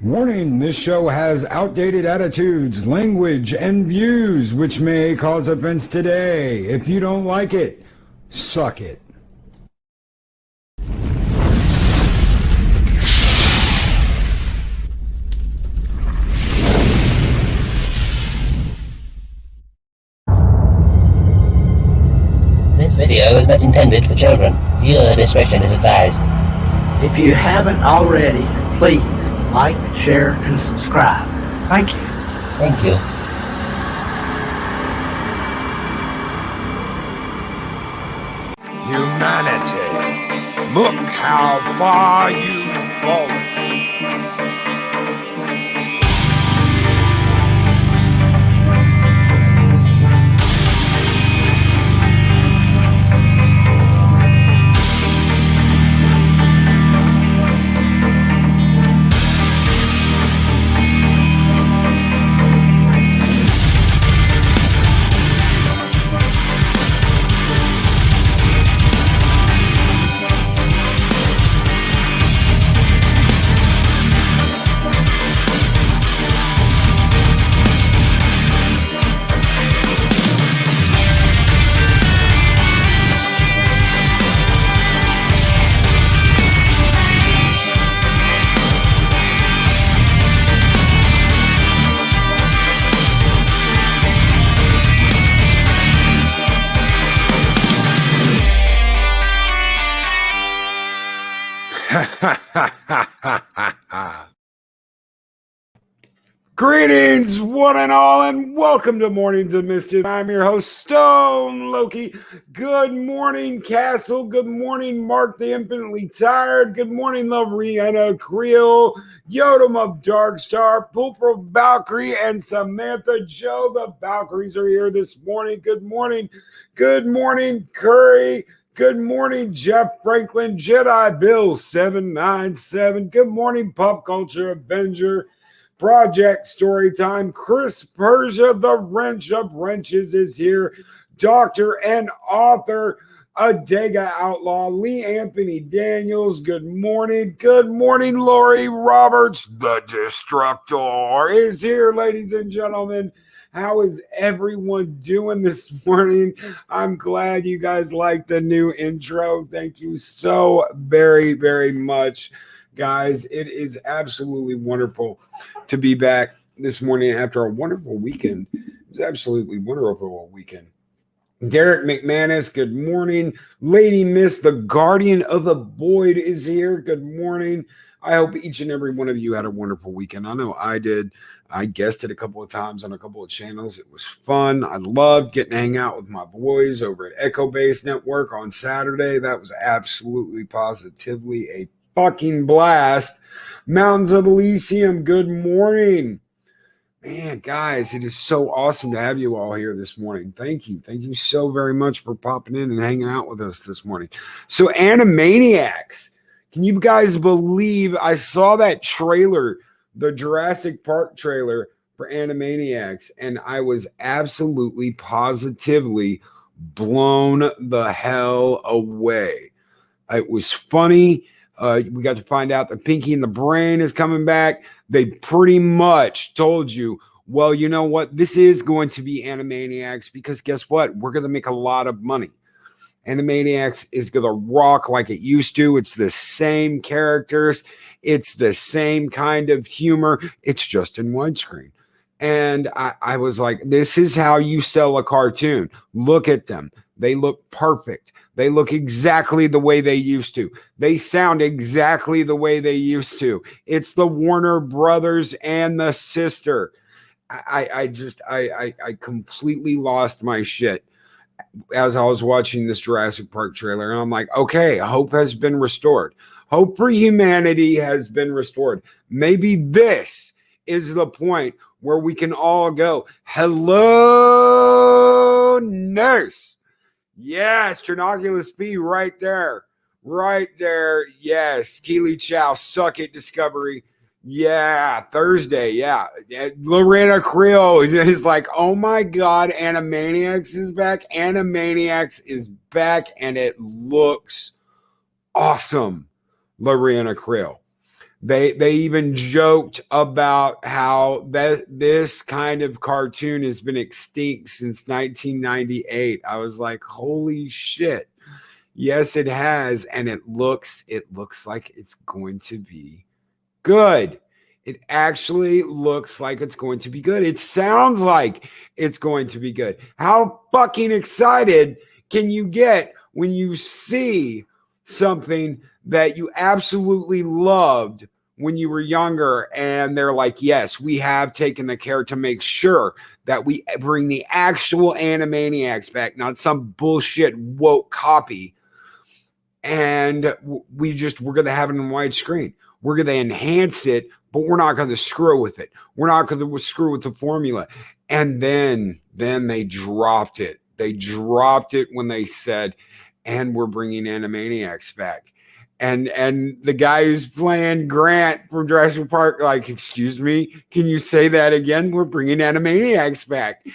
Warning, this show has outdated attitudes, language, and views which may cause offense today. If you don't like it, suck it. This video is not intended for children. Viewer discretion is advised. If you haven't already, please like, share, and subscribe. Thank you. Thank you. Humanity, look how far you've fallen. Greetings, one and all, and welcome to Mornings of Mischief. I'm your host, Stone Loki. Good morning, Castle. Good morning, Mark the Infinitely Tired. Good morning, Loriana Creel, Yodam of Darkstar, Pooper Valkyrie, and Samantha Joe. The Valkyries are here this morning. Good morning. Good morning, Curry. Good morning, Jeff Franklin, Jedi Bill 797. Good morning, Pop Culture Avenger, Project Storytime. Chris Persia, the Wrench of Wrenches, is here. Doctor and author, Adega Outlaw, Lee Anthony Daniels. Good morning. Good morning, Lori Roberts. The Destructor is here, ladies and gentlemen. How is everyone doing this morning? I'm glad you guys like the new intro. Thank you so very, very much, guys. It is absolutely wonderful to be back this morning after a wonderful weekend. It was absolutely wonderful weekend. Derek McManus, good morning. Lady Miss, the Guardian of the Void, is here. Good morning. I hope each and every one of you had a wonderful weekend. I know I did. I guessed it a couple of times on a couple of channels. It was fun. I loved getting to hang out with my boys over at Echo Base Network on Saturday. That was absolutely positively a fucking blast. Mountains of Elysium, good morning. Man, guys, it is so awesome to have you all here this morning. Thank you. Thank you so very much for popping in and hanging out with us this morning. So, Animaniacs. Can you guys believe I saw that trailer, the Jurassic Park trailer for Animaniacs, and I was absolutely positively blown the hell away. It was funny. We got to find out that Pinky and the Brain is coming back. They pretty much told you, well, you know what? This is going to be Animaniacs because guess what? We're going to make a lot of money. Animaniacs is going to rock like it used to. It's the same characters. It's the same kind of humor. It's just in widescreen. And I was like, this is how you sell a cartoon. Look at them. They look perfect. They look exactly the way they used to. They sound exactly the way they used to. It's the Warner Brothers and the sister. I completely lost my shit as I was watching this Jurassic Park trailer. And I'm like, okay, hope has been restored. Hope for humanity has been restored. Maybe this is the point where we can all go, hello, nurse. Yes, Trinoculus P right there. Right there. Yes. Keely Chow, suck it, Discovery. Yeah, Thursday. Yeah. Lorena Creel is like, oh my God, Animaniacs is back. Animaniacs is back and it looks awesome. Lorena Creel. They even joked about how this kind of cartoon has been extinct since 1998. I was like, holy shit. Yes, it has, and it looks like it's going to be good. It actually looks like it's going to be good. It sounds like it's going to be good. How fucking excited can you get when you see something that you absolutely loved when you were younger, and they're like, yes, we have taken the care to make sure that we bring the actual Animaniacs back, not some bullshit woke copy. And we're going to have it in widescreen. We're going to enhance it, but we're not going to screw with it. We're not going to screw with the formula. And then they dropped it. They dropped it when they said, and we're bringing Animaniacs back. And the guy who's playing Grant from Jurassic Park, like, excuse me, can you say that again? We're bringing Animaniacs back.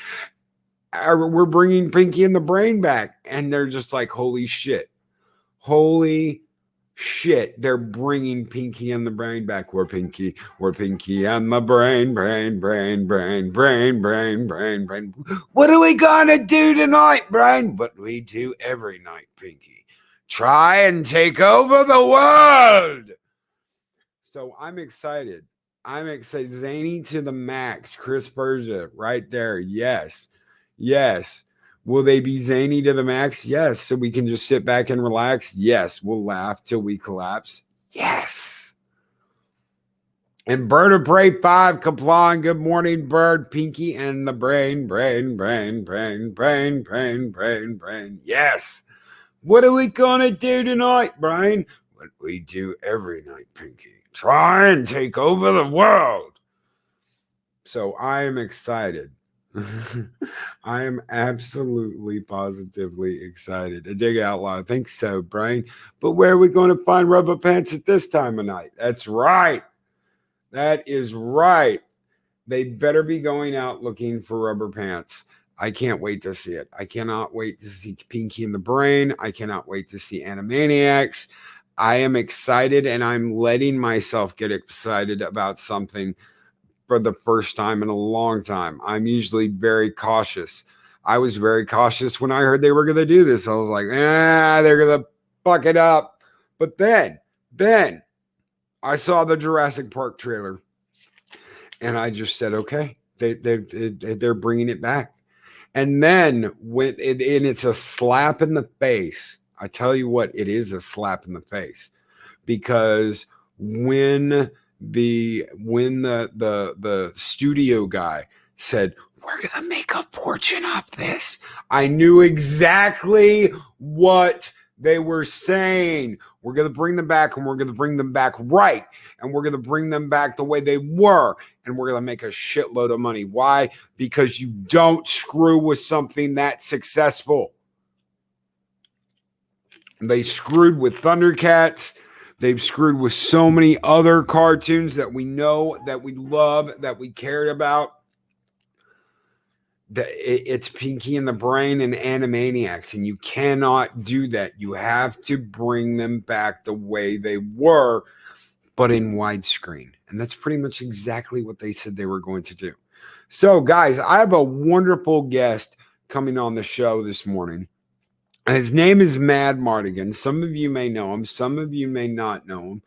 We're bringing Pinky and the Brain back. And they're just like, holy shit. Holy shit, they're bringing Pinky and the Brain back. We're Pinky and the Brain. What are we gonna do tonight, Brain? What we do every night, Pinky. Try and take over the world. So I'm excited. Zany to the max. Chris Berger, right there. Yes. Will they be zany to the max? Yes. So we can just sit back and relax? Yes. We'll laugh till we collapse? Yes. And Bird of Prey 5, Kaplan, good morning, Bird, Pinky, and the Brain. Yes. What are we going to do tonight, Brain? What we do every night, Pinky. Try and take over the world. So I am excited. I am absolutely positively excited. I dig it out loud. I think so, Brain. But where are we going to find rubber pants at this time of night? That's right. That is right. They better be going out looking for rubber pants. I can't wait to see it. I cannot wait to see Pinky and the Brain. I cannot wait to see Animaniacs. I am excited, and I'm letting myself get excited about something for the first time in a long time. I'm usually very cautious. I was very cautious when I heard they were going to do this. I was like, they're going to fuck it up. But then I saw the Jurassic Park trailer, and I just said, okay, they're bringing it back. And then it's a slap in the face. I tell you what, it is a slap in the face, because when the studio guy said, we're gonna make a fortune off this, I knew exactly what they were saying. We're gonna bring them back, and we're gonna bring them back right, and we're gonna bring them back the way they were, and we're gonna make a shitload of money. Why? Because you don't screw with something that successful. They screwed with Thundercats. They've screwed with so many other cartoons that we know, that we love, that we cared about. It's Pinky and the Brain and Animaniacs, and you cannot do that. You have to bring them back the way they were, but in widescreen. And that's pretty much exactly what they said they were going to do. So, guys, I have a wonderful guest coming on the show this morning. His name is Mad Martigan. Some of you may know him. Some of you may not know him.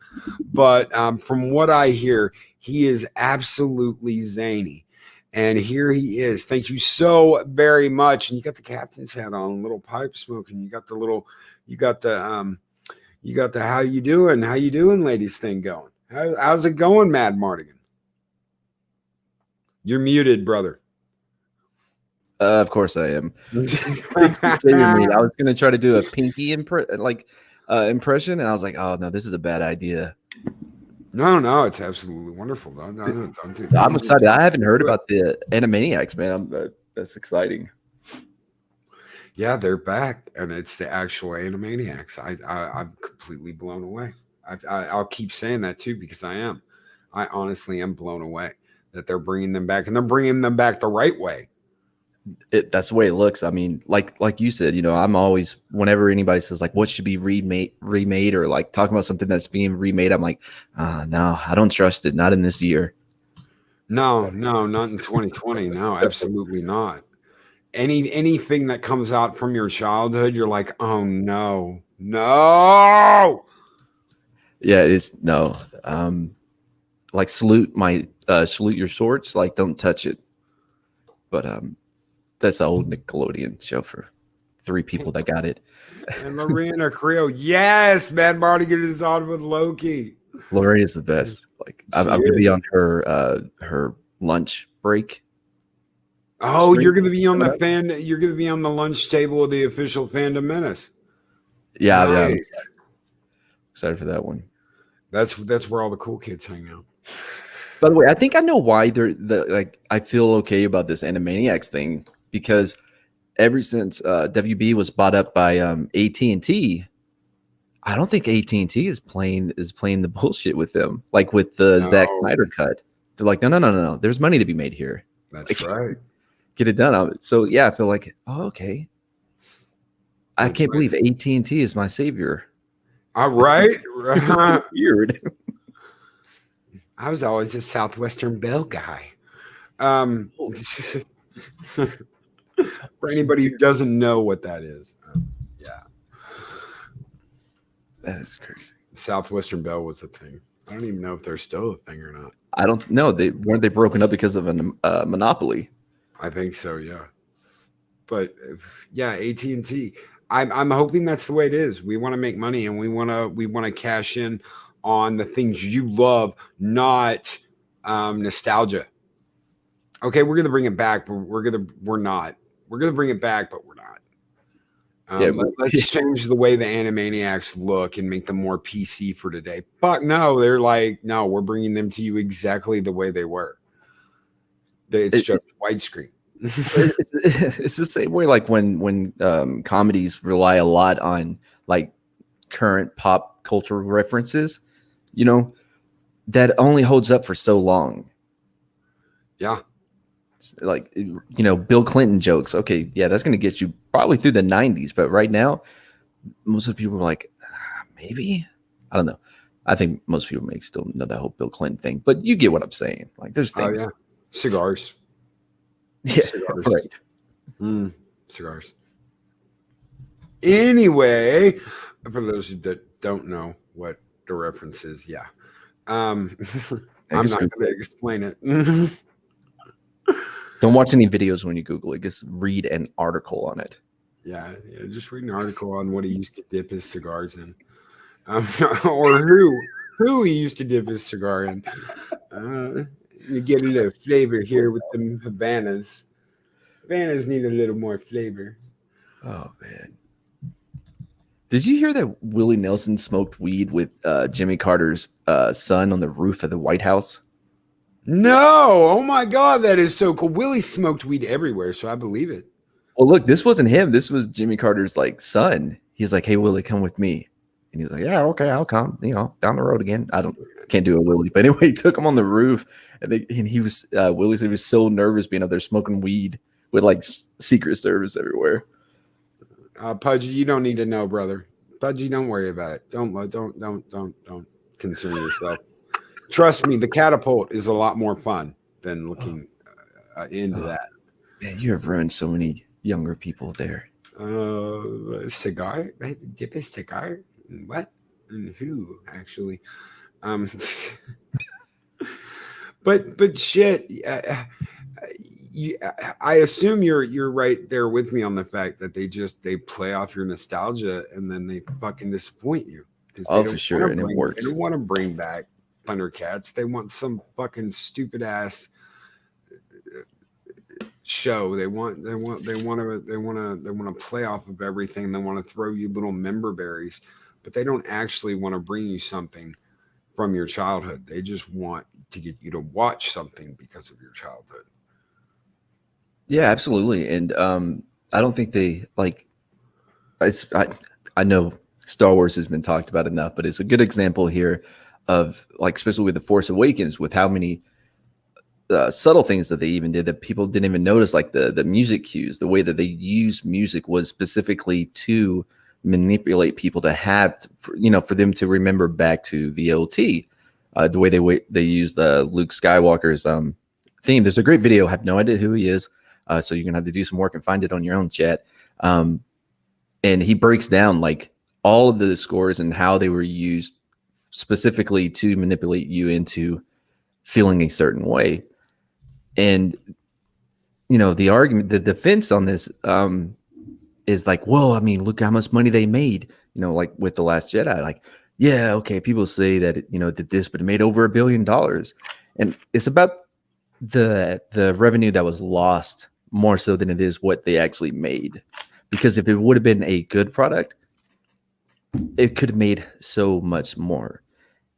But from what I hear, he is absolutely zany. And here he is. Thank you so very much. And you got the captain's hat on, little pipe smoking. You got the how you doing ladies thing going. How's it going, Mad Martigan? You're muted, brother. Of course I am. I was going to try to do a Pinky impression, and I was like, oh, no, this is a bad idea. No, it's absolutely wonderful. No, don't do that. I'm excited. I haven't heard about the Animaniacs, man. That's exciting. Yeah, they're back, and it's the actual Animaniacs. I'm completely blown away. I'll keep saying that, too, because I honestly am blown away that they're bringing them back, and they're bringing them back the right way. that's the way it looks. I mean, like you said, I'm always, whenever anybody says like what should be remade or like talking about something that's being remade, I'm like, no, I don't trust it. Not in this year. No, not in 2020. No, absolutely not. Anything that comes out from your childhood, you're like, oh no. Yeah, it's no. Like salute your swords. Like don't touch it. But that's an old Nickelodeon show for 3 people that got it. And Lorena Creel, yes, Mad Martigan is on with Loki. Lorraine is the best. Like I'm gonna be on her lunch break. Oh, you're gonna be on you're gonna be on the lunch table of the official Fandom Menace. Yeah, Nice. yeah. I'm excited for that one. That's where all the cool kids hang out. By the way, I think I know why I feel okay about this Animaniacs thing, because ever since WB was bought up by AT&T, I don't think AT&T is playing the bullshit with them, like with the Zack Snyder cut. They're like, no. There's money to be made here. That's right. Get it done. So yeah, I feel like, okay. I can't believe AT&T is my savior. All right. Weird. I was always a Southwestern Bell guy. For anybody who doesn't know what that is, yeah, that is crazy. Southwestern Bell was a thing. I don't even know if they're still a thing or not. I don't know. Weren't they broken up because of a monopoly? I think so. Yeah, but yeah, AT&T. I'm hoping that's the way it is. We want to make money and we want to cash in on the things you love, not nostalgia. Okay, we're gonna bring it back, but we're not. We're gonna bring it back, but we're not. Let's change the way the Animaniacs look and make them more PC for today. Fuck no, they're like, no, we're bringing them to you exactly the way they were. It's just widescreen. It's the same way, like when comedies rely a lot on like current pop culture references, that only holds up for so long. Yeah. Like, Bill Clinton jokes. Okay, yeah, that's going to get you probably through the 90s. But right now, most of the people are like, maybe? I don't know. I think most people may still know that whole Bill Clinton thing. But you get what I'm saying. Like, there's things. Oh, yeah. Cigars. Yeah, cigars. Right. Cigars. Anyway, for those that don't know what the reference is, yeah. I'm not going to explain it. Don't watch any videos when you Google it. Just read an article on it. Yeah, just read an article on what he used to dip his cigars in, or who he used to dip his cigar in. You get a little flavor here with the Havanas. Havanas need a little more flavor. Oh man! Did you hear that Willie Nelson smoked weed with Jimmy Carter's son on the roof of the White House? No! Oh my God, that is so cool. Willie smoked weed everywhere, so I believe it. Well, look, this wasn't him. This was Jimmy Carter's son. He's like, "Hey, Willie, come with me." And he's like, "Yeah, okay, I'll come. Down the road again." Can't do a Willie, but anyway, he took him on the roof, and he was Willie said he was so nervous being up there smoking weed with like Secret Service everywhere. Pudgy, you don't need to know, brother. Pudgy, don't worry about it. Don't concern yourself. Trust me, the catapult is a lot more fun than looking into that. Man, you have ruined so many younger people there. Cigar? Dip a cigar? What? And who actually? But shit. I assume you're right there with me on the fact that they play off your nostalgia and then they fucking disappoint you. For sure, and it works. They don't want to bring back Thundercats. They want some fucking stupid ass show. They want to play off of everything. They want to throw you little member berries, but they don't actually want to bring you something from your childhood. They just want to get you to watch something because of your childhood. Yeah, absolutely. And I don't think they like. I know Star Wars has been talked about enough, but it's a good example here of like, especially with The Force Awakens, with how many subtle things that they even did that people didn't even notice, like the music cues. The way that they use music was specifically to manipulate people to have, for them to remember back to the OT. The way they use the Luke Skywalker's theme. There's a great video. I have no idea who he is, so you're gonna have to do some work and find it on your own, chat. And he breaks down like all of the scores and how they were used specifically to manipulate you into feeling a certain way. And the argument, the defense on this is like, well, I mean, look how much money they made, like with The Last Jedi. Like, yeah, okay, people say that it, did this, but it made over $1 billion. And it's about the revenue that was lost more so than it is what they actually made. Because if it would have been a good product, it could have made so much more.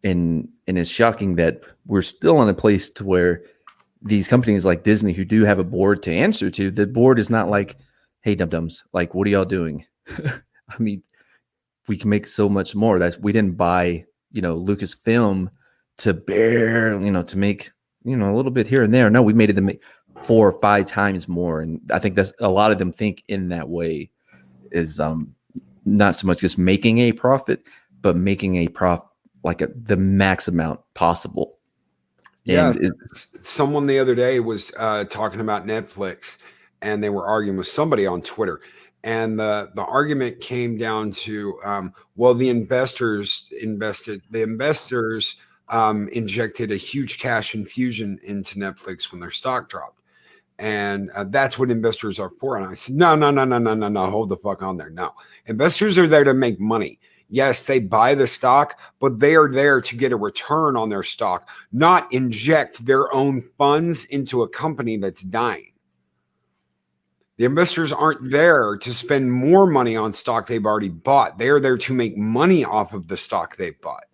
And it's shocking that we're still in a place to where these companies like Disney, who do have a board to answer to, the board is not like, hey, dum-dums, like, what are y'all doing? I mean, we can make so much more. We didn't buy, Lucasfilm to to make, a little bit here and there. No, we made it to make 4 or 5 times more. And I think that's a lot of them think in that way, is not so much just making a profit, but making a profit like the max amount possible. Yeah, someone the other day was talking about Netflix, and they were arguing with somebody on Twitter, and the argument came down to, well, the investors injected a huge cash infusion into Netflix when their stock dropped, and that's what investors are for. And I said, no, hold the fuck on there. No, investors are there to make money. Yes, they buy the stock, but they are there to get a return on their stock, not inject their own funds into a company that's dying. The investors aren't there to spend more money on stock they've already bought. They are there to make money off of the stock they've bought.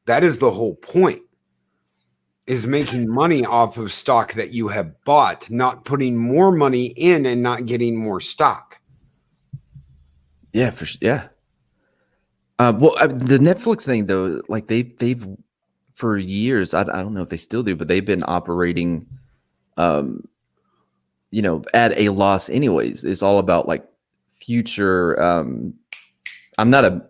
That is the whole point, is making money off of stock that you have bought, not putting more money in and not getting more stock. Yeah, for sure. Yeah. The Netflix thing, though, like they've for years, I don't know if they still do, but they've been operating, at a loss anyways. It's all about like future. I'm not a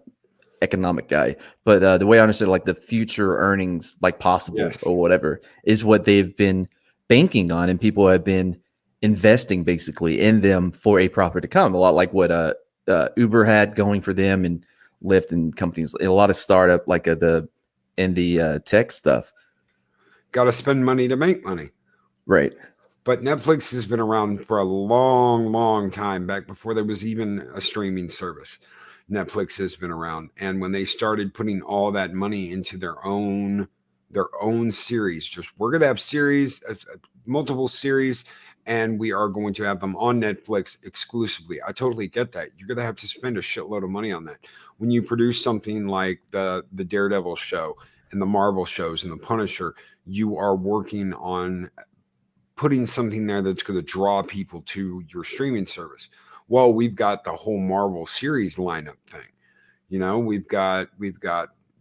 economic guy, but the way I understand, like the future earnings, like possible, yes, or whatever, is what they've been banking on, and people have been investing basically in them for a profit to come. A lot like what Uber had going for them, and Lyft and companies, a lot of startup like the tech stuff. Got to spend money to make money, right? But Netflix has been around for a long, long time, back before there was even a streaming service. Netflix has been around, and when they started putting all that money into their own series, just we're going to have series, multiple series, and we are going to have them on Netflix exclusively. I totally get that. You're going to have to spend a shitload of money on that. When you produce something like the Daredevil show and the Marvel shows and the Punisher, you are working on putting something there that's going to draw people to your streaming service. Well, we've got the whole Marvel series lineup thing. We've got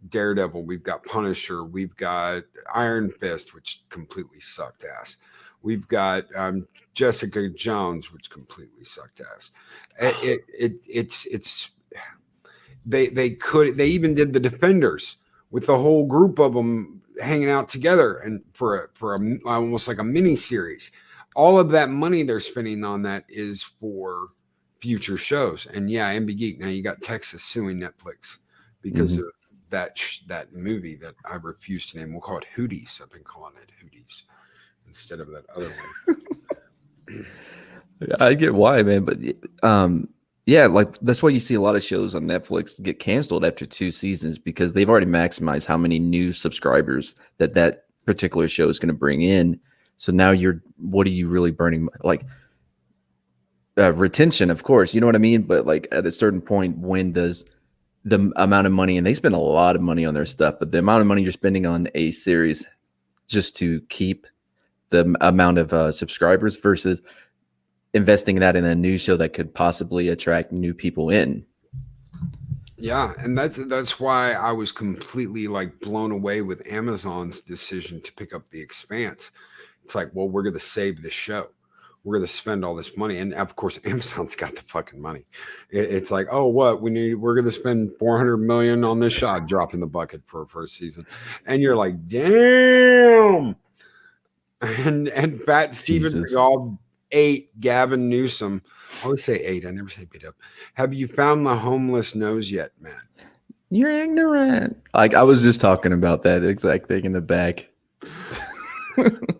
Daredevil, we've got Punisher, we've got Iron Fist, which completely sucked ass. We've got Jessica Jones, which completely sucked ass. They even did the Defenders with the whole group of them hanging out together, and for almost like a mini series. All of that money they're spending on that is for future shows. And yeah, MB Geek, now you got Texas suing Netflix because of that movie that I refuse to name. We'll call it Hooties. I've been calling it Hooties instead of that other one. I get why, man, but yeah, like that's why you see a lot of shows on Netflix get canceled after 2 seasons, because they've already maximized how many new subscribers that particular show is going to bring in. So now what are you really burning? Like retention, of course, you know what I mean? But like at a certain point, when does the amount of money, and they spend a lot of money on their stuff, but the amount of money you're spending on a series just to keep the amount of subscribers versus investing that in a new show that could possibly attract new people in. Yeah, and that's why I was completely like blown away with Amazon's decision to pick up The Expanse, It's like, well, we're going to save the show. We're going to spend all this money. And of course, Amazon's got the fucking money. It's like, oh, what we're going to spend 400 million on this shot, drop in the bucket for a first season. And you're like, damn. And Fat Steven, we all ate Gavin Newsom. I always say ate. I never say beat up. Have you found the homeless nose yet, Matt? You're ignorant. Like I was just talking about that exact thing in the back.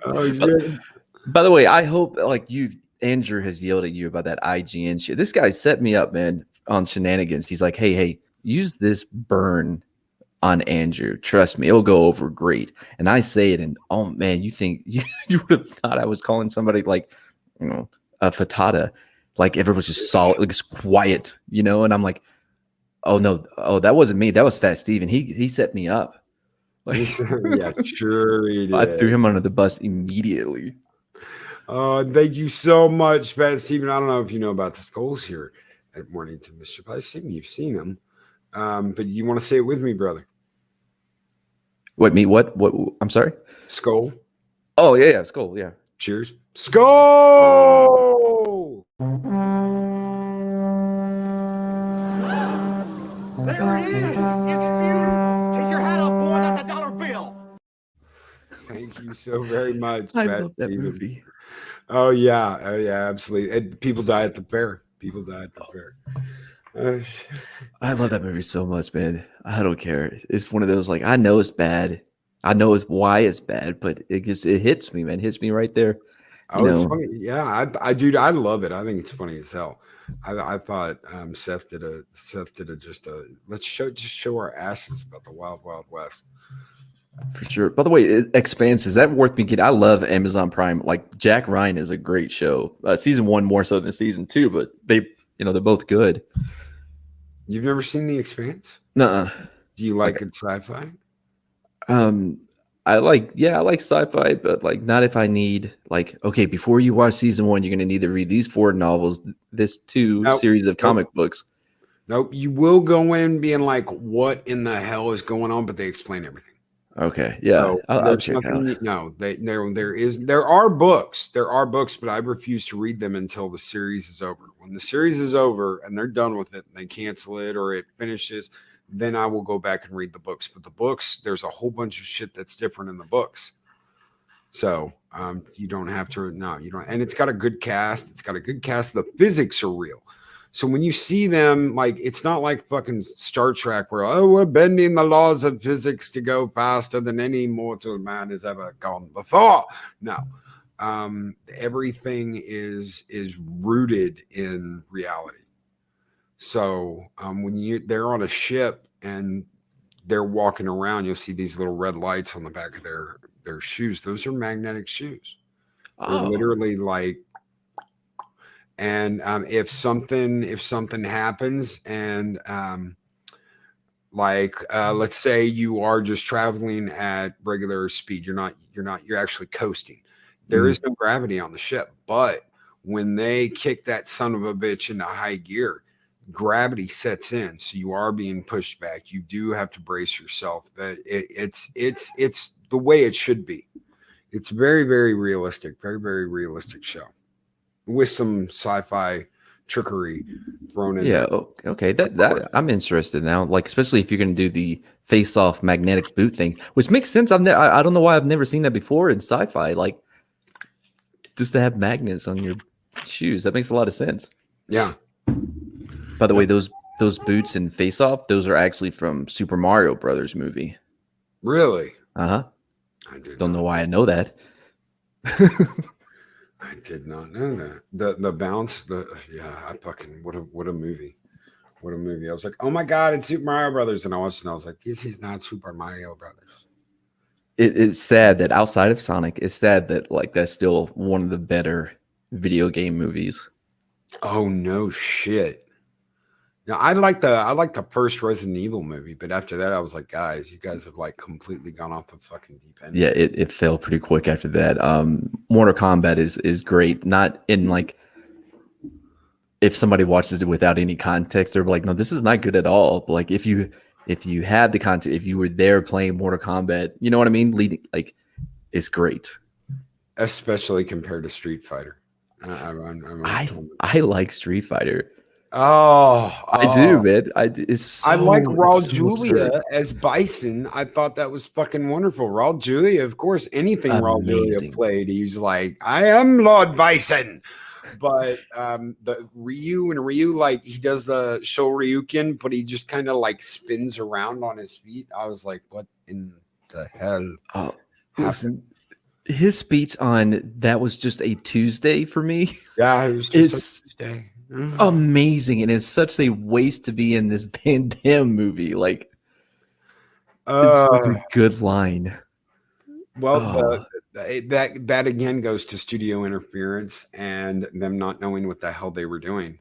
Oh, shit. By the way, I hope like Andrew has yelled at you about that IGN shit. This guy set me up, man, on shenanigans. He's like, hey, use this burn on Andrew. Trust me, it'll go over great. And I say it, and oh man, you think you would have thought I was calling somebody like, you know, a fatata, like everyone was just solid, like just quiet, you know? And I'm like, oh no, that wasn't me. That was Fat Steven. He set me up. Like, yeah, sure he did. I threw him under the bus immediately. Thank you so much, Fat Steven. I don't know if you know about the skulls here at Mornington Mischief. I assume you've seen them. But you want to say it with me, brother? Wait, me? What? I'm sorry? Skull. Oh, yeah, skull, yeah. Cheers. Skull! There it is! It's beautiful! Take your hat off, boy. That's a dollar bill. Thank you so very much, I Fat love that Steven. movie. Oh yeah, absolutely. And people die at the fair. I love that movie so much, man. I don't care. It's one of those like I know it's bad. I know why it's bad, but it hits me, man. It hits me right there. It's funny. Yeah, I love it. I think it's funny as hell. I thought Seth did a let's show our asses about the Wild Wild West. For sure. By the way, Expanse, is that worth me getting? I love Amazon Prime. Like Jack Ryan is a great show. Season 1 more so than season 2, but they're both good. You've never seen The Expanse? Nuh-uh. Do you like it sci-fi? I like sci-fi, but like not if I need like, okay, before you watch season 1, you're gonna need to read these 4 novels, this 2 series of comic books. Nope. You will go in being like, what in the hell is going on? But they explain everything. Okay. Yeah. So I'll check it out. No, there are books, but I refuse to read them until the series is over. When the series is over and they're done with it and they cancel it or it finishes, then I will go back and read the books. But the books, there's a whole bunch of shit that's different in the books. So you don't have to, no, you don't. And it's got a good cast. The physics are real. So when you see them, like, it's not like fucking Star Trek where, we're bending the laws of physics to go faster than any mortal man has ever gone before. No, everything is rooted in reality. So when they're on a ship and they're walking around, you'll see these little red lights on the back of their shoes. Those are magnetic shoes. They're literally like, and if something happens and let's say you are just traveling at regular speed, you're actually coasting. There is no gravity on the ship, but when they kick that son of a bitch into high gear, gravity sets in, so you are being pushed back. You do have to brace yourself. It's the way it should be. It's very, very realistic, very, very realistic show with some sci-fi trickery thrown in. Yeah, okay. That I'm interested now. Like, especially if you're going to do the face-off magnetic boot thing, which makes sense. I don't know why I've never seen that before in sci-fi. Like, just to have magnets on your shoes, that makes a lot of sense. Yeah. By the way, those boots in Face Off, those are actually from Super Mario Brothers movie. Really? I don't know why I know that. I did not know that. The bounce, I fucking what a movie. What a movie. I was like, oh my God, it's Super Mario Brothers. And I was like, this is not Super Mario Brothers. It's sad that outside of Sonic, it's sad that like that's still one of the better video game movies. Oh no shit. Now I like the first Resident Evil movie, but after that I was like, guys, you guys have like completely gone off the fucking deep end. Yeah, it fell pretty quick after that. Mortal Kombat is great. Not in like if somebody watches it without any context, they're like, no, this is not good at all. But like if you had the context, if you were there playing Mortal Kombat, you know what I mean? Leading like it's great. especially compared to Street Fighter. I like Street Fighter. I do, Oh, man. It's I like Raul so Julia absurd. as Bison. I thought that was fucking wonderful. Raul Julia, of course, anything Raul Julia Amazing. played, he's like, I am Lord Bison. But the Ryu, like he does the Shoryuken, but he just kind of like spins around on his feet. I was like, what in the hell Oh, happened? listen, his speech on that was just a Tuesday for me. Yeah, it was just a day. Amazing, and it's such a waste to be in this Van Damme movie. Like, it's such a good line. Well, that again goes to studio interference and them not knowing what the hell they were doing.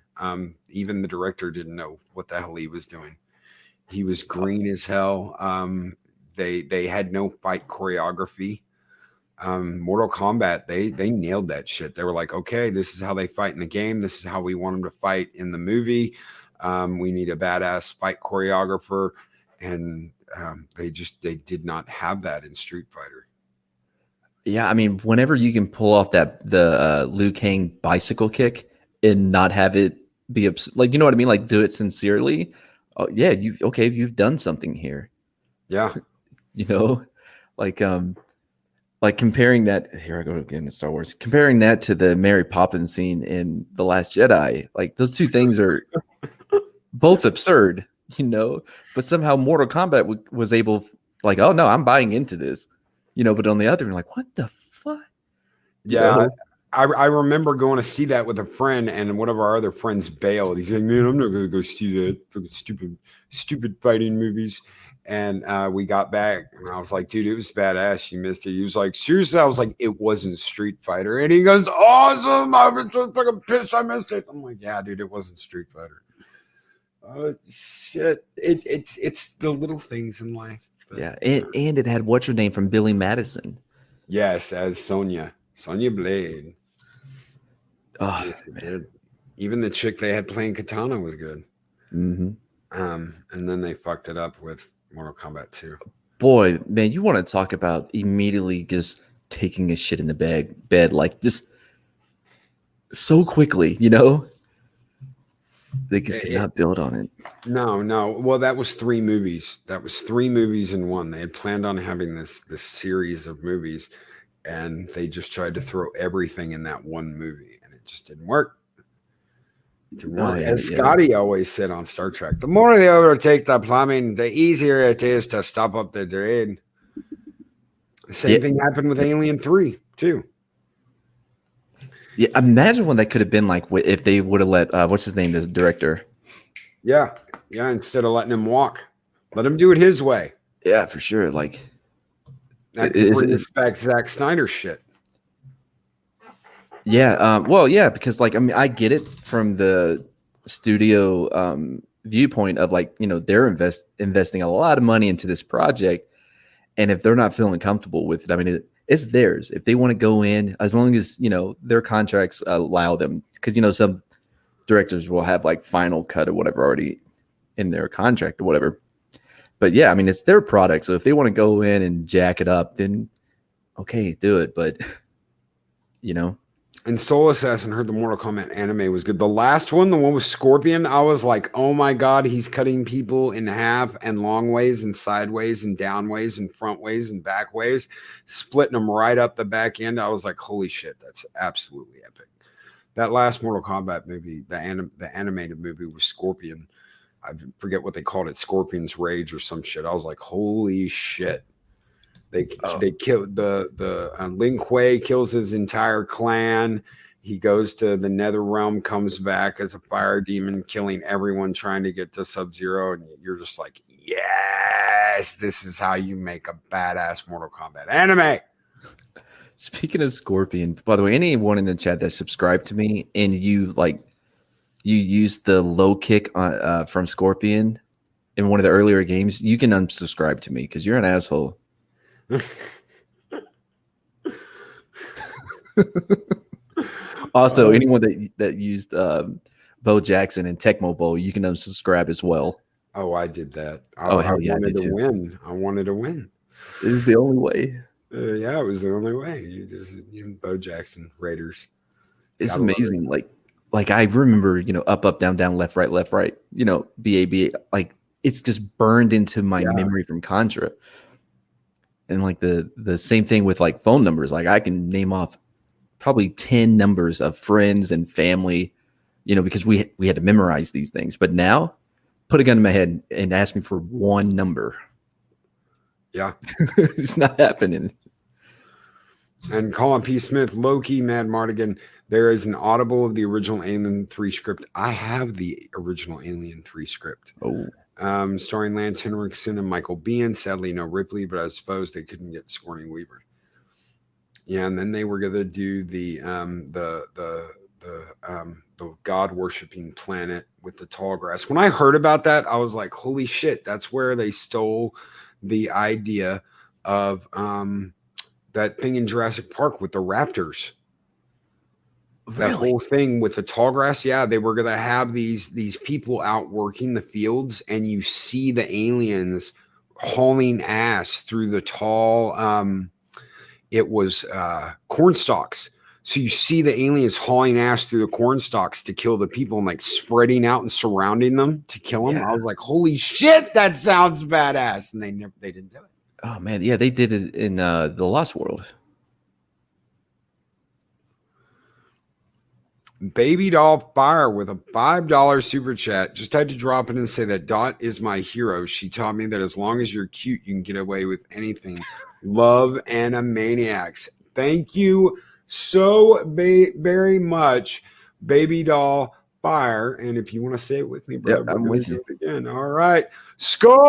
Even the director didn't know what the hell he was doing. He was green as hell. They had no fight choreography. Mortal Kombat, they nailed that shit. They were like, okay, this is how they fight in the game. This is how we want them to fight in the movie. We need a badass fight choreographer, and they did not have that in Street Fighter. Yeah, I mean, whenever you can pull off the Liu Kang bicycle kick and not have it be like, you know what I mean, like do it sincerely. Oh yeah, you've done something here. Yeah, You know, like comparing that. Here I go again in Star Wars. Comparing that to the Mary Poppins scene in The Last Jedi, like those two things are both absurd, you know. But somehow Mortal Kombat was able, like, oh no, I'm buying into this. You know, but on the other, like, what the fuck? yeah. I remember going to see that with a friend, and one of our other friends bailed. He's like, "Man, I'm not going to go see that fucking stupid fighting movies." And we got back, and I was like, "Dude, it was badass. You missed it." He was like, "Seriously?" I was like, "It wasn't Street Fighter." And he goes, "Awesome! I'm so fucking pissed. I missed it." I'm like, "Yeah, dude, it wasn't Street Fighter." Oh shit! It's the little things in life. Yeah, and it had what's her name from Billy Madison. Yes, as Sonya Blade. Oh, Yes, it did. Even the chick they had playing Katana was good. mm-hmm. And then they fucked it up with Mortal Kombat 2. Boy, man, you want to talk about immediately just taking a shit in the bed like just so quickly, you know? They just did not build on it. No. Well, that was 3 movies. That was 3 movies in one. They had planned on having this series of movies, and they just tried to throw everything in that one movie, and it just didn't work. It didn't work. As Scotty always said on Star Trek, the more they overtake the plumbing, the easier it is to stop up the drain. The same thing happened with Alien 3, too. Yeah, imagine what that could have been like if they would have let what's his name, the director. Yeah, instead of letting him walk, let him do it his way. Yeah, for sure. Like, that brings back Zack Snyder shit. Yeah, well, yeah, because like I mean, I get it from the studio viewpoint of like, you know, they're investing a lot of money into this project, and if they're not feeling comfortable with it, I mean, it's theirs. If they want to go in, as long as, you know, their contracts allow them, because, you know, some directors will have like final cut or whatever already in their contract or whatever. But yeah, I mean, it's their product. So if they want to go in and jack it up, then okay, do it. But, you know. And Soul Assassin, heard the Mortal Kombat anime was good. The last one, the one with Scorpion, I was like, oh my God, he's cutting people in half and long ways and sideways and down ways and front ways and back ways, splitting them right up the back end. I was like, holy shit, that's absolutely epic. That last Mortal Kombat movie, the animated movie with Scorpion, I forget what they called it, Scorpion's Rage or some shit. I was like, holy shit. They killed the Lin Kuei kills his entire clan. He goes to the Nether Realm, comes back as a fire demon, killing everyone trying to get to Sub-Zero, and you're just like, yes, this is how you make a badass Mortal Kombat anime. Speaking of Scorpion, by the way, anyone in the chat that subscribed to me and you used the low kick from Scorpion in one of the earlier games, you can unsubscribe to me because you're an asshole. Also, anyone that used Bo Jackson and Tecmo Bowl, you can unsubscribe as well. Oh, I did that. Hell yeah, I wanted to win. I wanted to win. It was the only way. Yeah, it was the only way. You Bo Jackson Raiders. It's Gotta love it. amazing. Like I remember, up, up, down, down, left, right, BAB. Like it's just burned into my memory from Contra. And like the same thing with like phone numbers. Like I can name off probably 10 numbers of friends and family, because we had to memorize these things. But now, put a gun in my head and ask me for one number. Yeah. It's not happening. And Colin P. Smith, Loki, Mad Martigan. There is an audible of the original Alien 3 script. I have the original Alien 3 script. Oh. Starring Lance Henriksen and Michael Biehn. Sadly, no Ripley, but I suppose they couldn't get Sigourney Weaver. Yeah, and then they were gonna do the god worshipping planet with the tall grass. When I heard about that, I was like, "Holy shit!" That's where they stole the idea of that thing in Jurassic Park with the raptors. That whole thing with the tall grass. Yeah, they were gonna have these people out working the fields, and you see the aliens hauling ass through the tall. It was corn stalks. So you see the aliens hauling ass through the corn stalks to kill the people and like spreading out and surrounding them to kill them. Yeah. I was like, "Holy shit, that sounds badass!" And they didn't do it. Oh man, yeah, they did it in the Lost World. Baby Doll Fire with a $5 super chat. Just had to drop it and say that Dot is my hero. She taught me that as long as you're cute, you can get away with anything. Love Animaniacs. Thank you so very much, Baby Doll Fire. And if you want to say it with me, bro, yep, I'm with you again. All right. Skull.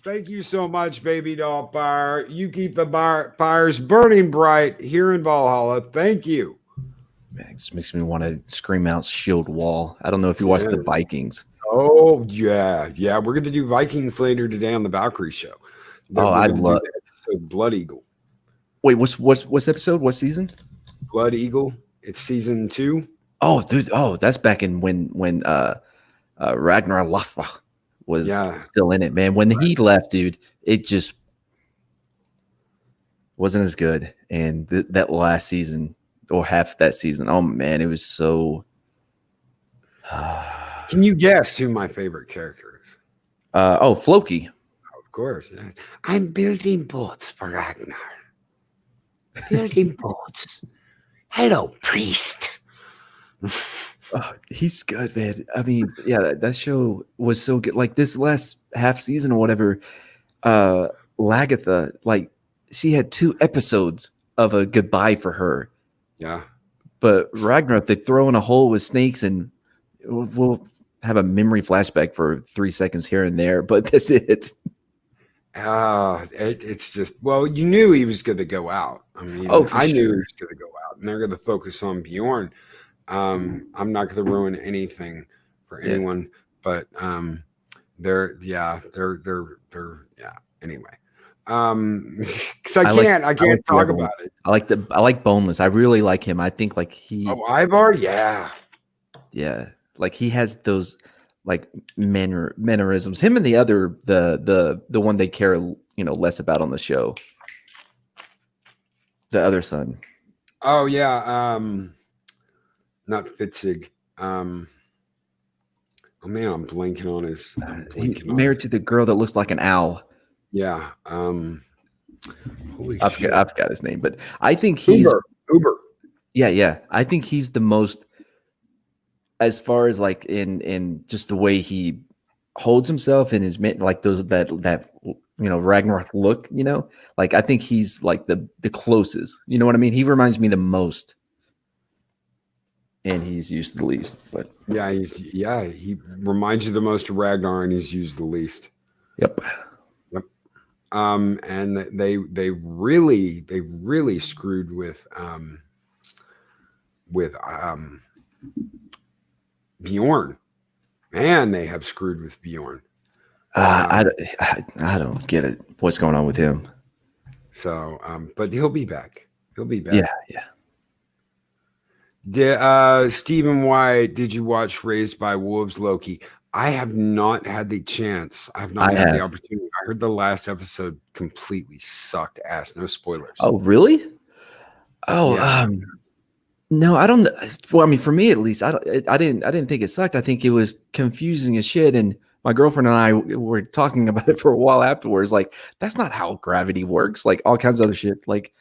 Thank you so much, Baby Doll Fire. You keep the fires burning bright here in Valhalla. Thank you. Man, it just makes me want to scream out Shield Wall. I don't know if you watched the Vikings. Oh, yeah. Yeah, we're going to do Vikings later today on the Valkyrie show. I love episode Blood Eagle. Wait, what's episode? What season? Blood Eagle. It's season 2. Oh, dude. Oh, that's back in when Ragnar Lothbrok was still in it, man. When he left, dude, it just wasn't as good. And that last season or half that season, oh man, it was so. Can you guess who my favorite character is? Floki. Of course. Yeah. I'm building boats for Ragnar. Building boats. Hello, priest. Oh, he's good, man. I mean, yeah, that show was so good. Like this last half season or whatever, Lagatha, like she had 2 episodes of a goodbye for her. Yeah. But Ragnarok, they throw in a hole with snakes and we'll have a memory flashback for 3 seconds here and there, but that's it. It's just, well, you knew he was going to go out. I mean, I knew he was going to go out, and they're going to focus on Bjorn. I'm not going to ruin anything for anyone, but they're anyway. Because I can't talk about it. I like Boneless. I really like him. I think like he. Oh, Ivar, yeah. Like he has those like mannerisms. Him and the other the one they care less about on the show. The other son. Oh yeah, not Fitzig. Oh man, I'm blanking on his. He's married to the girl that looks like an owl. Yeah. I forgot his name, but I think he's Uber. Yeah. I think he's the most, as far as like in just the way he holds himself and his like those that Ragnarok look, like I think he's like the closest. You know what I mean? He reminds me the most. And he's used the least, but he reminds you the most of Ragnar, and he's used the least. Yep. And they really screwed with Bjorn. Man, they have screwed with Bjorn. I don't get it. What's going on with him? So, but he'll be back. Yeah. Stephen White, did you watch Raised by Wolves, Loki? I have not had the chance. I have not I had the have. opportunity. I heard the last episode completely sucked ass. No spoilers. Oh, really? Oh, Yeah. no, I don't. Well, I mean, for me at least, I didn't think it sucked. I think it was confusing as shit. And my girlfriend and I were talking about it for a while afterwards. Like, that's not how gravity works. Like all kinds of other shit. Like,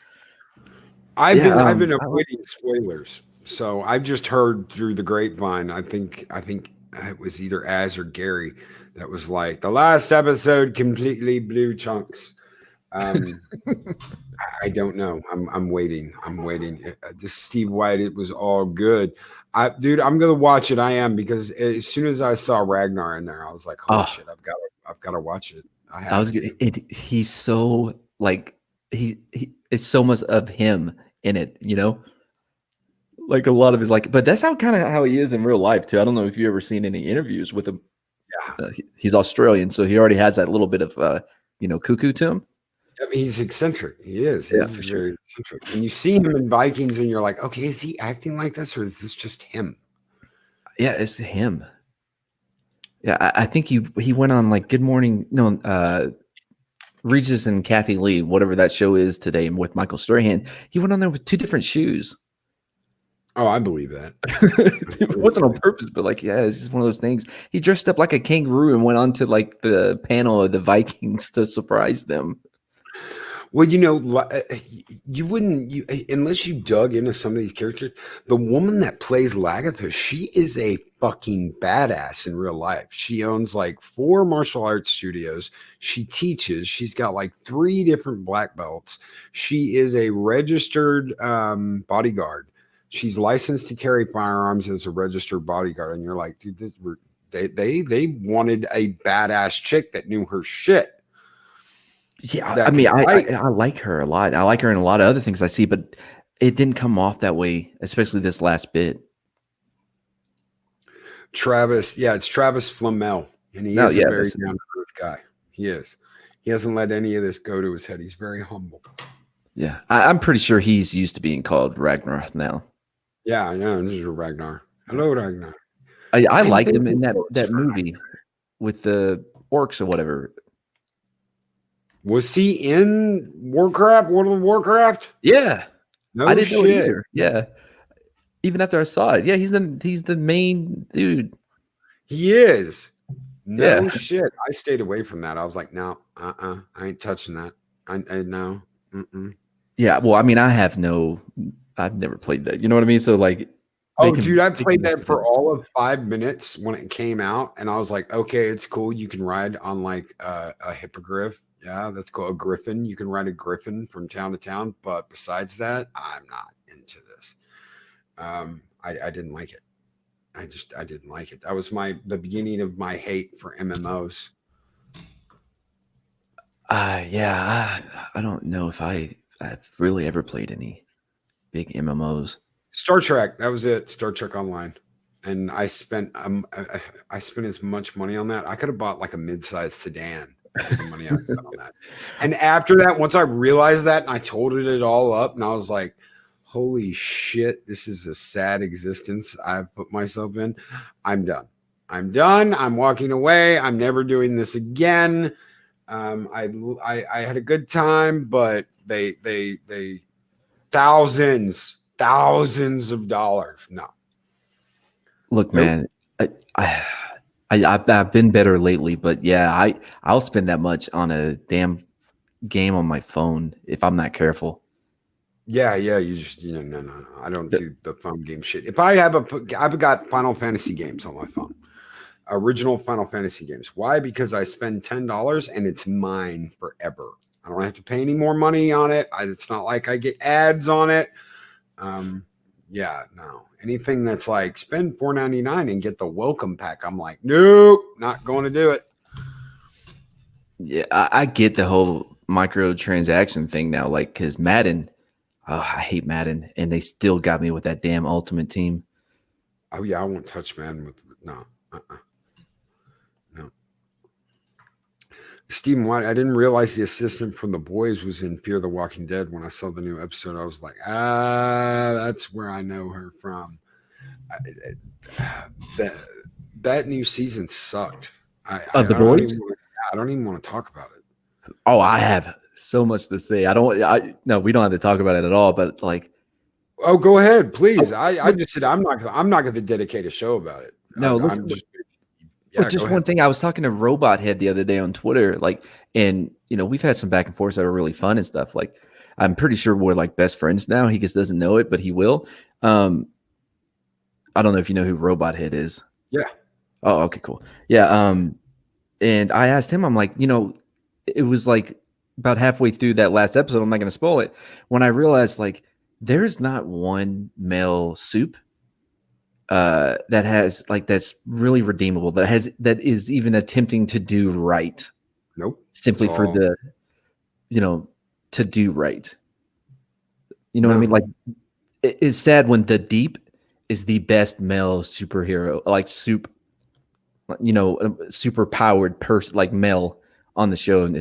I've yeah, been I like. avoiding spoilers. So I've just heard through the grapevine. I think it was either Az or Gary that was like the last episode completely blew chunks. Um, I don't know. I'm waiting. I'm waiting. This Steve White, it was all good. Dude, I'm gonna watch it. I am because as soon as I saw Ragnar in there, I was like, holy Oh, shit, I've got to watch it. I I have was. to. He's so like he. It's so much of him in it. You know, like a lot of his like. But that's how he is in real life too. I don't know if you ever seen any interviews with him. Yeah. He's Australian, so he already has that little bit of cuckoo to him. I mean, he's eccentric. He is. Yeah, He's for sure. very eccentric. And you see him in Vikings, and you're like, okay, is he acting like this, or is this just him? Yeah, it's him. Yeah, I think he went on like Good Morning, no, Regis and Kathy Lee, whatever that show is today, with Michael Strahan. He went on there with two different shoes. Oh, I believe that. It wasn't on purpose, but like, yeah, it's just one of those things. He dressed up like a kangaroo and went on to like the panel of the Vikings to surprise them. Well, you wouldn't unless you dug into some of these characters. The woman that plays Lagatha, she is a fucking badass in real life. She owns like 4 martial arts studios. She teaches. She's got like 3 different black belts. She is a registered bodyguard. She's licensed to carry firearms as a registered bodyguard. And you're like, dude, they wanted a badass chick that knew her shit. Yeah, That I mean, could fight. I like her a lot. I like her in a lot of other things I see, but it didn't come off that way, especially this last bit. Travis, yeah, it's Travis Flamel, and he No, is a yeah, very down to earth guy. He is. He hasn't let any of this go to his head. He's very humble. yeah. I'm pretty sure he's used to being called Ragnar now. Yeah, this is Ragnar. Hello, Ragnar. I And liked him thank in you that for- movie with the orcs or whatever. Was he in Warcraft? World of Warcraft? Yeah, No I didn't know it shit. either. Yeah, even after I saw it, yeah, he's the main dude. He is. No Yeah. shit. I stayed away from that. I was like, no, I ain't touching that. I no. Mm-mm. Yeah, well, I mean, I've never played that. You know what I mean? So like, Oh, dude, I played that for all of 5 minutes when it came out, and I was like, okay, it's cool. You can ride on like a hippogriff. Yeah, that's cool. A griffin. You can ride a griffin from town to town. But besides that, I'm not into this. I didn't like it. I didn't like it. That was the beginning of my hate for MMOs. Yeah, I don't know if I've really ever played any big MMOs. Star Trek. That was it. Star Trek Online. And I spent as much money on that. I could have bought like a mid-sized sedan for the money I spent on that. And after that, once I realized that and I totaled it all up, and I was like, holy shit, this is a sad existence I've put myself in. I'm done. I'm walking away. I'm never doing this again. I had a good time, but they thousands of dollars. No. Look, man, I've been better lately, but yeah, I'll spend that much on a damn game on my phone if I'm not careful. Yeah, you just no. I don't do the phone game shit. If I've got Final Fantasy games on my phone, original Final Fantasy games. Why? Because I spend $10 and it's mine forever. I don't have to pay any more money on it. It's not like I get ads on it. Yeah, no. Anything that's like spend $4.99 and get the welcome pack, I'm like, nope, not going to do it. Yeah, I get the whole microtransaction thing now, like because Madden. Oh, I hate Madden, and they still got me with that damn Ultimate Team. Oh yeah, I won't touch Madden with no. No. Stephen White, I didn't realize the assistant from The Boys was in Fear the Walking Dead. When I saw the new episode, I was like, that's where I know her from. That new season sucked. I The don't Boys? even want to talk about it. Oh, I have so much to say. No, we don't have to talk about it at all, but like, Oh, go ahead, please. I just said I'm not going to dedicate a show about it. no, I'm just but just one thing, I was talking to Robot Head the other day on Twitter, like, and we've had some back and forth that are really fun and stuff. Like, I'm pretty sure we're like best friends now. He just doesn't know it, but he will. I don't know if you know who Robot Head is. Yeah. Oh, okay, cool. Yeah. And I asked him, I'm like, it was like about halfway through that last episode. I'm not going to spoil it. When I realized, like, there's not one male soup that has like that's really redeemable, that is even attempting to do right. Nope. Simply for the to do right. You know what I mean? Like, it's sad when the Deep is the best male superhero, like super powered person, like male on the show. And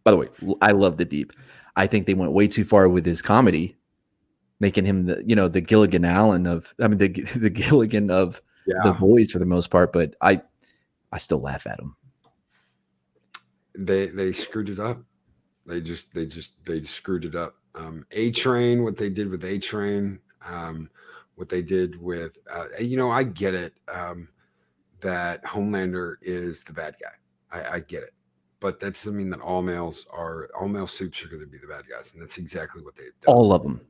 by the way, I love the Deep. I think they went way too far with his comedy, making him the Gilligan Allen of, the Gilligan of The Boys for the most part. But I still laugh at him. They screwed it up. They screwed it up. A-Train, what they did with A-Train, what they did with, I get it. That Homelander is the bad guy. I get it. But that doesn't mean that all male soups are going to be the bad guys. And that's exactly what they've done. All of them.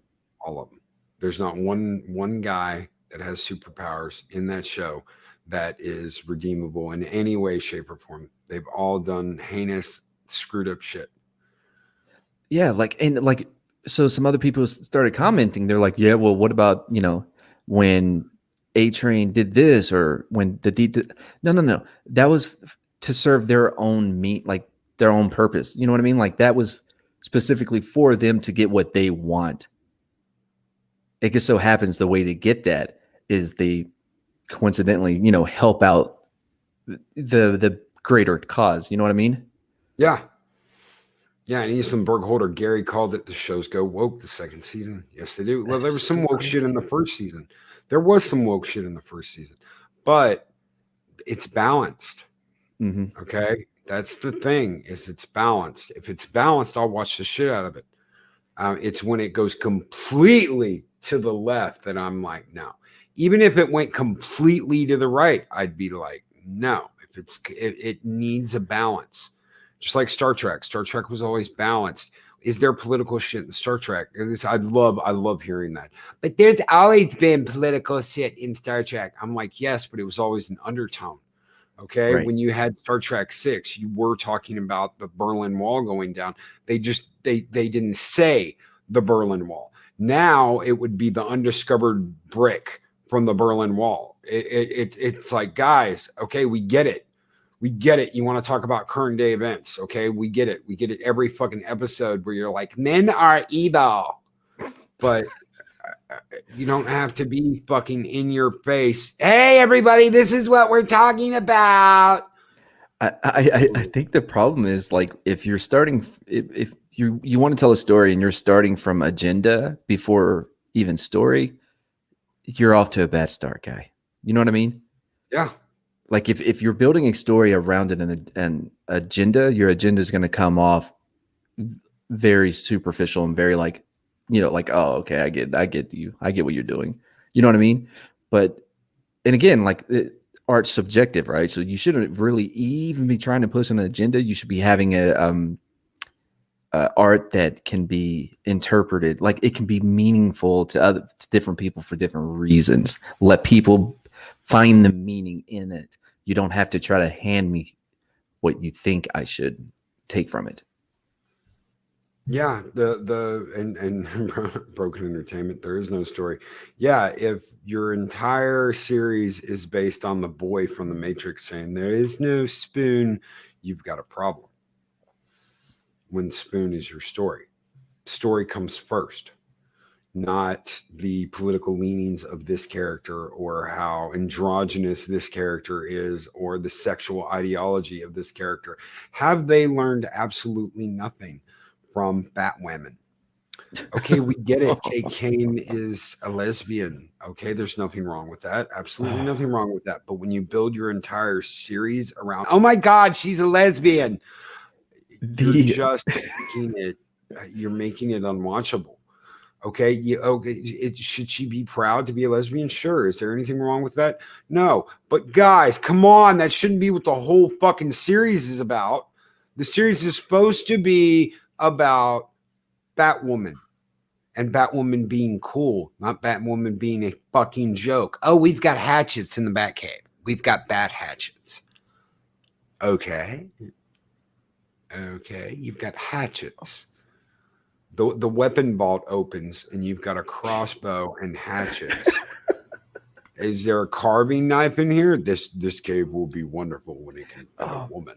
There's not one guy that has superpowers in that show that is redeemable in any way, shape, or form. They've all done heinous, screwed up shit. Yeah, so some other people started commenting. They're like, yeah, well, what about, when A-Train did this, or when the D did... No. That was to serve their own their own purpose. You know what I mean? Like, that was specifically for them to get what they want. It just so happens the way to get that is they coincidentally, help out the greater cause. You know what I mean? Yeah. Yeah, and Ethan Bergholder, Gary called it the shows go woke the second season. Yes, they do. Well, there was some woke shit in the first season. But it's balanced. Mm-hmm. Okay? That's the thing, is it's balanced. If it's balanced, I'll watch the shit out of it. It's when it goes completely to the left that I'm like, no. Even if it went completely to the right, I'd be like, no. It needs a balance. Just like Star Trek. Star Trek was always balanced. Is there political shit in Star Trek? I love hearing that. But there's always been political shit in Star Trek. I'm like, yes, but it was always an undertone. Okay. Right. When you had Star Trek 6, you were talking about the Berlin Wall going down. They didn't say the Berlin Wall. Now it would be the undiscovered brick from the Berlin Wall. It's like, guys, okay, we get it. We get it. You want to talk about current day events. Okay. We get it. We get it every fucking episode where you're like, men are evil, but you don't have to be fucking in your face. Hey, everybody, this is what we're talking about. I think the problem is, like, if you're starting, if you want to tell a story and you're starting from agenda before even story, you're off to a bad start, guy. You know what I mean? Yeah. Like, if you're building a story around an agenda, your agenda is going to come off very superficial and very like, oh, okay, I get you. I get what you're doing. You know what I mean? But, and again, like, art's subjective, right? So you shouldn't really even be trying to push an agenda. You should be having a art that can be interpreted, like it can be meaningful to different people for different reasons. Let people find the meaning in it. You don't have to try to hand me what you think I should take from it. Yeah, and Broken Entertainment, there is no story. Yeah, if your entire series is based on the boy from the Matrix saying there is no spoon, you've got a problem. When spoon is your story comes first. not the political leanings of this character or how androgynous this character is or the sexual ideology of this character. Have they learned absolutely nothing from Batwoman? Okay, we get it. Kate Kane is a lesbian. Okay, there's nothing wrong with that. Absolutely nothing wrong with that. But when you build your entire series around, oh my God, she's a lesbian, you're just making it. You're making it unwatchable. Okay, should she be proud to be a lesbian? Sure. Is there anything wrong with that? No. But guys, come on, that shouldn't be what the whole fucking series is about. The series is supposed to be about Batwoman and Batwoman being cool, not Batwoman being a fucking joke. Oh, we've got hatchets in the Batcave. We've got bat hatchets. Okay, you've got hatchets. The weapon vault opens and you've got a crossbow and hatchets. Is there a carving knife in here? This cave will be wonderful when it can fit a woman.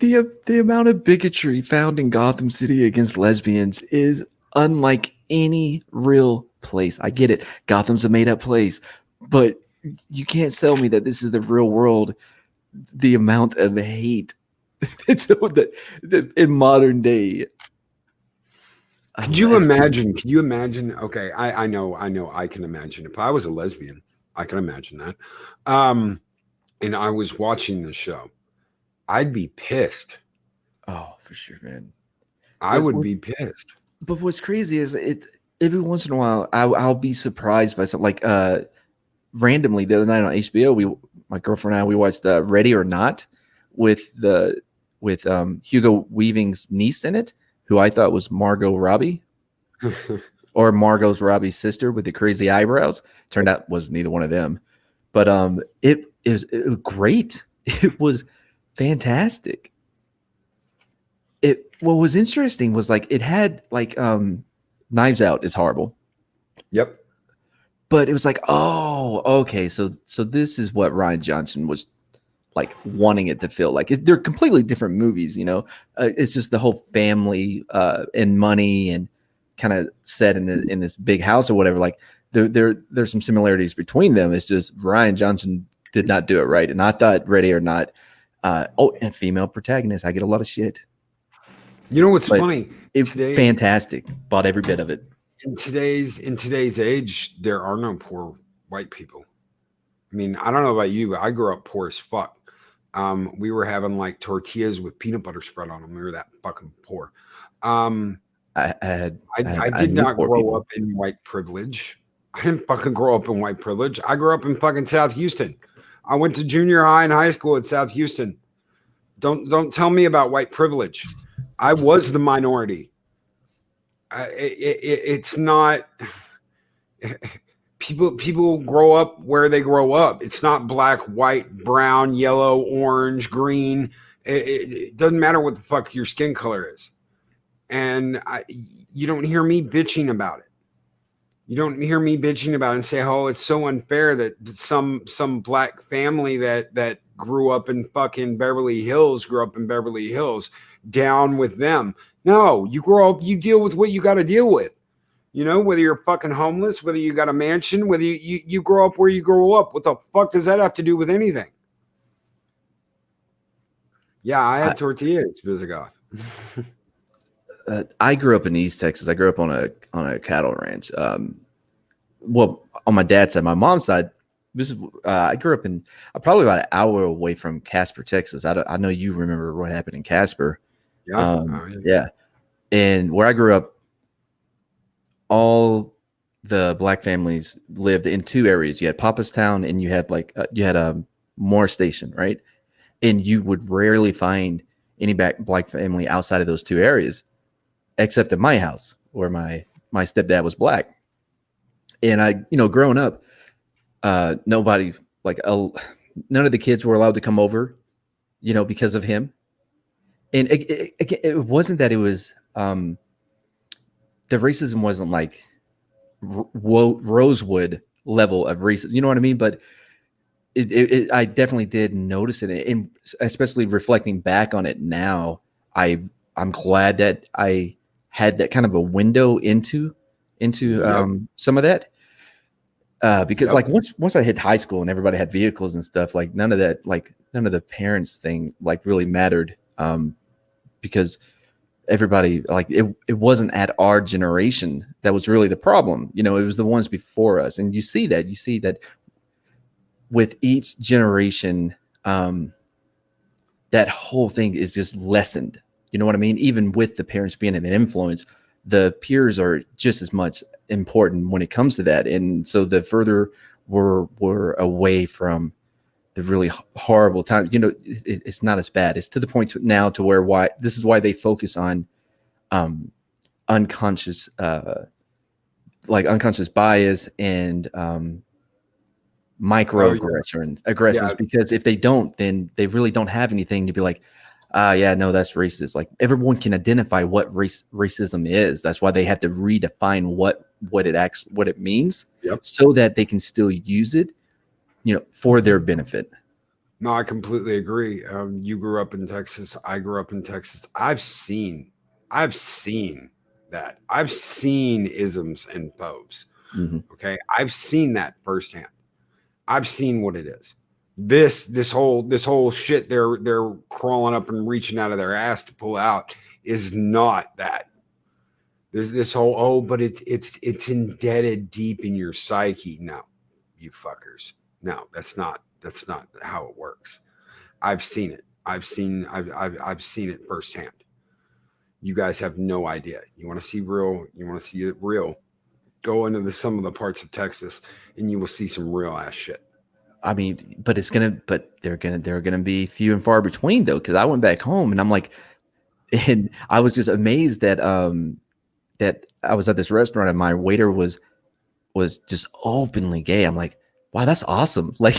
The amount of bigotry found in Gotham City against lesbians is unlike any real place. I get it. Gotham's a made-up place, but you can't sell me that this is the real world. The amount of hate it's in modern day. Could you imagine? Okay, I know. I can imagine. If I was a lesbian, I can imagine that. And I was watching the show, I'd be pissed. Oh, for sure, man. I would be pissed. But what's crazy is every once in a while I'll be surprised by something like randomly the other night on HBO. My girlfriend and I watched Ready or Not with Hugo Weaving's niece in it, who I thought was Margot Robbie, or Margot's Robbie's sister with the crazy eyebrows. Turned out was neither one of them. But it was great. It was fantastic. What was interesting was like it had like Knives Out is horrible. Yep. But it was like, oh, okay, so this is what Rian Johnson was like wanting it to feel like. They're completely different movies, you know. It's just the whole family and money and kind of set in this big house or whatever. Like there's some similarities between them. It's just Rian Johnson did not do it right. And I thought Ready or Not, and female protagonist, I get a lot of shit. You know what's funny? It's fantastic. Bought every bit of it. In today's age, there are no poor white people. I mean, I don't know about you, but I grew up poor as fuck. We were having like tortillas with peanut butter spread on them. We were that fucking poor. I did not grow up in white privilege. I didn't fucking grow up in white privilege. I grew up in fucking South Houston. I went to junior high and high school at South Houston. Don't tell me about white privilege. I was the minority. It's not. People grow up where they grow up. It's not black, white, brown, yellow, orange, green. It doesn't matter what the fuck your skin color is. And you don't hear me bitching about it. You don't hear me bitching about it and say, oh, it's so unfair that some black family that grew up in fucking Beverly Hills, down with them. No, you grow up, you deal with what you got to deal with. You know, whether you're fucking homeless, whether you got a mansion, whether you grow up where you grow up. What the fuck does that have to do with anything? Yeah, I had tortillas, Visigoth. I grew up in East Texas. I grew up on a cattle ranch. Well, on my dad's side, my mom's side, I grew up in probably about an hour away from Casper, Texas. I know you remember what happened in Casper. Yeah. Yeah. And where I grew up, all the black families lived in two areas. You had Papastown and you had Moore Station, right? And you would rarely find any black family outside of those two areas, except at my house where my stepdad was black. And I, growing up, nobody none of the kids were allowed to come over, because of him. And it wasn't that it was, the racism wasn't like Rosewood level of racism. You know what I mean? But I definitely did notice it. And especially reflecting back on it now, I'm glad that I had that kind of a window into into Yep. some of that. Because Yep. like once I hit high school and everybody had vehicles and stuff, like none of the parents thing like really mattered. Because everybody like it wasn't at our generation that was really the problem. It was the ones before us. And you see that with each generation, that whole thing is just lessened. You know what I mean? Even with the parents being an influence, the peers are just as much important when it comes to that. And so the further we're away from the really horrible time, it's not as bad. It's to the point now to where this is why they focus on unconscious unconscious bias and microaggressions Yeah. because if they don't, then they really don't have anything to be like, yeah, no, that's racist. Like everyone can identify what racism is. That's why they have to redefine what it means, Yep. so that they can still use it, for their benefit. No, I completely agree. You grew up in Texas. I grew up in Texas. I've seen that. I've seen isms and phobes. Mm-hmm. Okay, I've seen that firsthand. I've seen what it is. This whole shit they're crawling up and reaching out of their ass to pull out is not that. This whole but it's indebted deep in your psyche. No, you fuckers. No, that's not how it works. I've seen it. I've seen it firsthand. You guys have no idea. You want to see real? You want to see it real? Go into some of the parts of Texas, and you will see some real ass shit. I mean, but they're gonna be few and far between though, because I went back home and I'm like, and I was just amazed that that I was at this restaurant and my waiter was just openly gay. I'm like, wow, that's awesome. Like,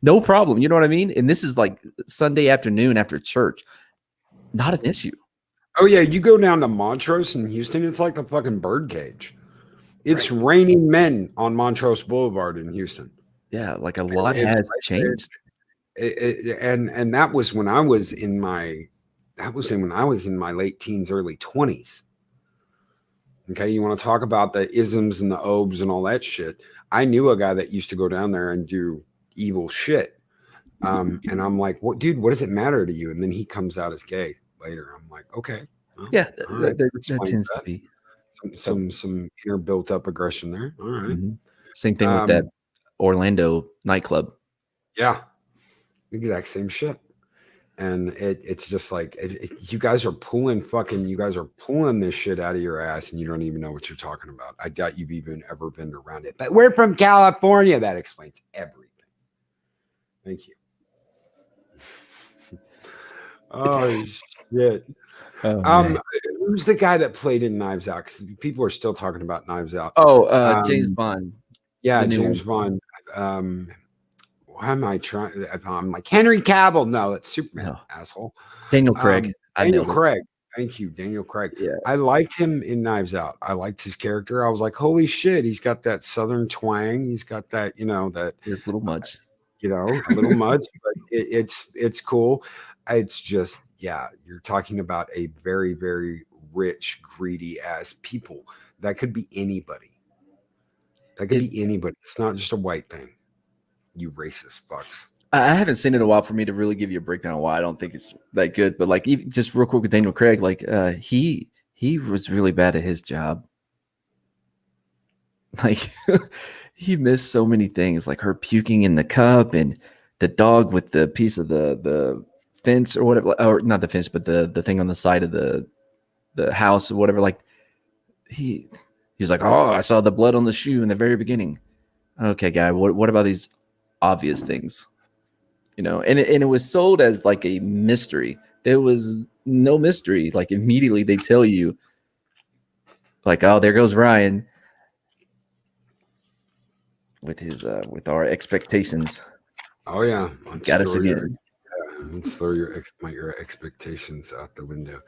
no problem. You know what I mean? And this is like Sunday afternoon after church. Not an issue. Oh yeah, you go down to Montrose in Houston, it's like the fucking birdcage. It's raining men on Montrose Boulevard in Houston. Yeah, like a lot has changed. And that was when I was in my late teens, early 20s. Okay, you want to talk about the isms and the obes and all that shit. I knew a guy that used to go down there and do evil shit. And I'm like, what, dude, what does it matter to you? And then he comes out as gay later. I'm like, okay. Well, Yeah, right, that tends to be some inner built up aggression there. All right. Mm-hmm. Same thing with that Orlando nightclub. Yeah, exact same shit. And it's just like you guys are pulling this shit out of your ass and you don't even know what you're talking about. I doubt you've even ever been around it. But we're from California. That explains everything. Thank you. Oh shit. Who's the guy that played in Knives Out? Because people are still talking about Knives Out. Oh, James Bond. Yeah, James Bond. Why am I trying? I'm like Henry Cavill. No, that's Superman, asshole. Daniel Craig. Daniel Craig. Thank you, Daniel Craig. Yeah. I liked him in Knives Out. I liked his character. I was like, holy shit, he's got that southern twang. He's got that, that it's a little much. A little much, but it's cool. It's just, yeah, you're talking about a very, very rich, greedy ass people. That could be anybody. It's not just a white thing. You racist fucks. I haven't seen it in a while for me to really give you a breakdown of why I don't think it's that good. But like, even just real quick with Daniel Craig, like he was really bad at his job. Like he missed so many things, like her puking in the cup and the dog with the piece of the fence or whatever, or not the fence, but the thing on the side of the house or whatever. Like he was like, oh, I saw the blood on the shoe in the very beginning. Okay, guy, what about these obvious things? And it was sold as like a mystery. There was no mystery. Like immediately they tell you, like, oh, there goes Ryan with his with our expectations. Oh yeah, Got us again. Let's throw your expectations out the window.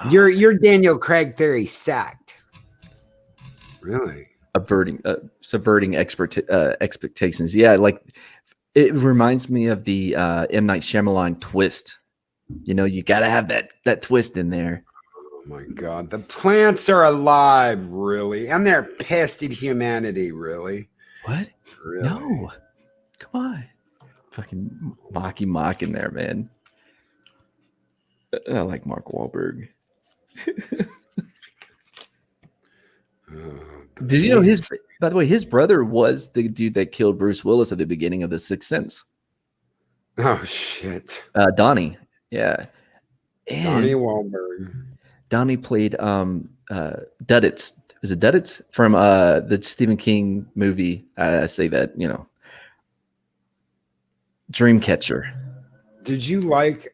Your Daniel Craig theory sucked. Really? Subverting expectations. Yeah, like it reminds me of the M. Night Shyamalan twist. You got to have that twist in there. my God. The plants are alive, really. And they're pissed at humanity, really. What? Really. No. Come on. Fucking mock in there, man. I like Mark Wahlberg. Did you know by the way, his brother was the dude that killed Bruce Willis at the beginning of The Sixth Sense? Oh, shit. Donnie. Yeah. And Donnie Wahlberg. Donnie played Duddits. Was it Duddits from the Stephen King movie? I say that, Dreamcatcher. Did you like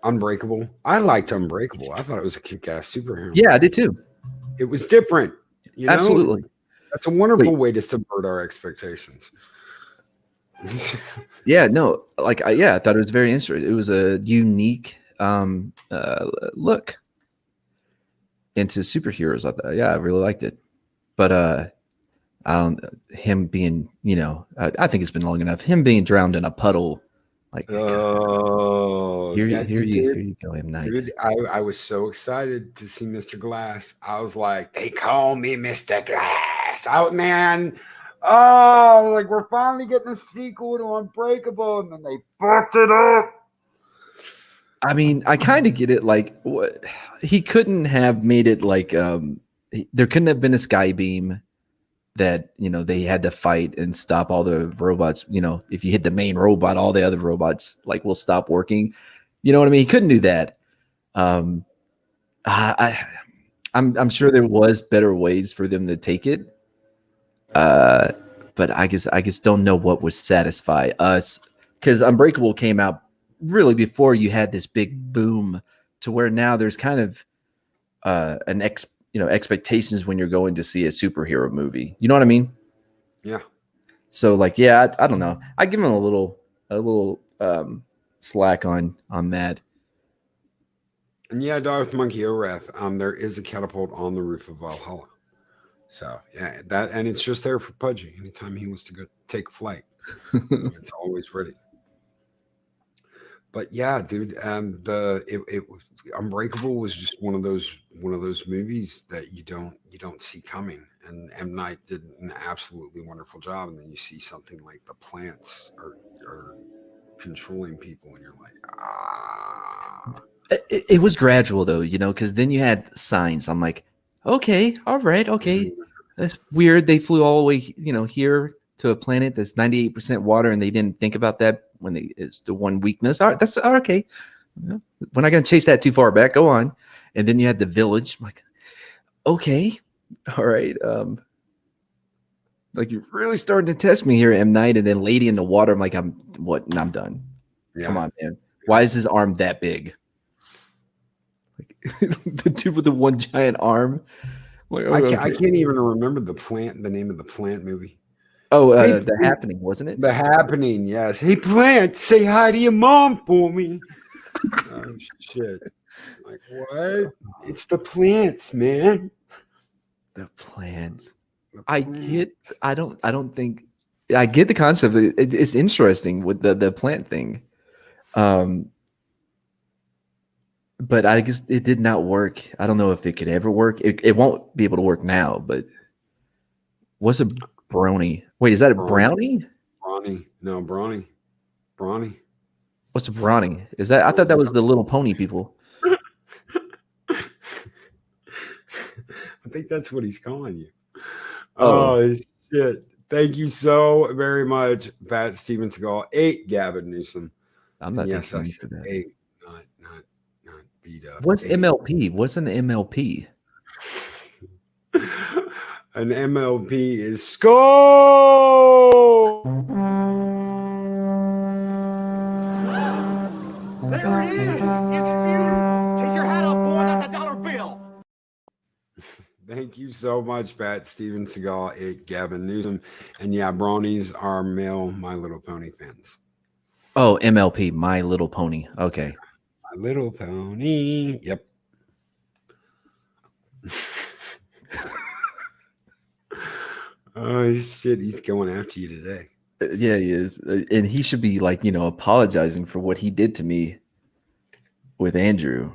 Unbreakable? I liked Unbreakable. I thought it was a kick-ass superhero. Yeah, I did too. It was different. Absolutely. That's a wonderful way to subvert our expectations. Yeah, no, I thought it was very interesting. It was a unique look into superheroes. I really liked it. But him being, I think it's been long enough. Him being drowned in a puddle, like, here you go, M. Night. Dude, I was so excited to see Mr. Glass. I was like, they call me Mr. Glass. Man. Oh, like we're finally getting a sequel to Unbreakable, and then they fucked it up. I mean, I kind of get it. Like, what he couldn't have made it like there couldn't have been a sky beam that they had to fight and stop all the robots. If you hit the main robot, all the other robots will stop working. You know what I mean? He couldn't do that. I'm sure there was better ways for them to take it. But I guess don't know what would satisfy us, because Unbreakable came out really before you had this big boom to where now there's kind of expectations when you're going to see a superhero movie. You know what I mean? Yeah. So I don't know. I give him a little slack on that. And yeah, Darth Monkey Orath, there is a catapult on the roof of Valhalla. So yeah, and it's just there for Pudgy. Anytime he wants to go take flight, it's always ready. But yeah, dude, Unbreakable was just one of those movies that you don't see coming. And M. Night did an absolutely wonderful job. And then you see something like the plants are controlling people, and you're like, ah. It was gradual though, because then you had signs. I'm like, okay, all right, okay. That's weird. They flew all the way, here to a planet that's 98% water, and they didn't think about that when it's the one weakness. All right, that's okay. We're not going to chase that too far back. Go on. And then you had the village. I'm like, okay, all right. You're really starting to test me here, M. Night. And then Lady in the Water. I'm like, I'm done. Yeah. Come on, man. Why is his arm that big? The two with the one giant arm. I can't even remember the name of the plant movie. Oh, The Happening, wasn't it? The Happening, yes. Hey, Plant, say hi to your mom for me. Oh shit! Like what? It's the plants, man. The plants. I get the concept. It's interesting with the plant thing. But I guess it did not work. I don't know if it could ever work. It won't be able to work now, but what's a brownie? Wait, is that a brownie? Brawny. No, brawny. Brawny. What's a brownie? Is that? I thought that was the Little Pony people. I think that's what he's calling you. Oh shit. Thank you so very much, Pat Steven Seagal. 8, Gavin Newsom. I'm not yes, I thinking said for that. 8, not beat up. What's 8. MLP? What's an MLP? An MLP is skull. There it is! It's you! Take your hat off, boy. That's a dollar bill. Thank you so much, Pat Steven Seagal, 8, Gavin Newsom. And yeah, brownies are male My Little Pony fans. Oh, MLP, My Little Pony. Okay. My Little Pony. Yep. Oh shit, he's going after you today. Yeah, he is. And he should be apologizing for what he did to me with Andrew.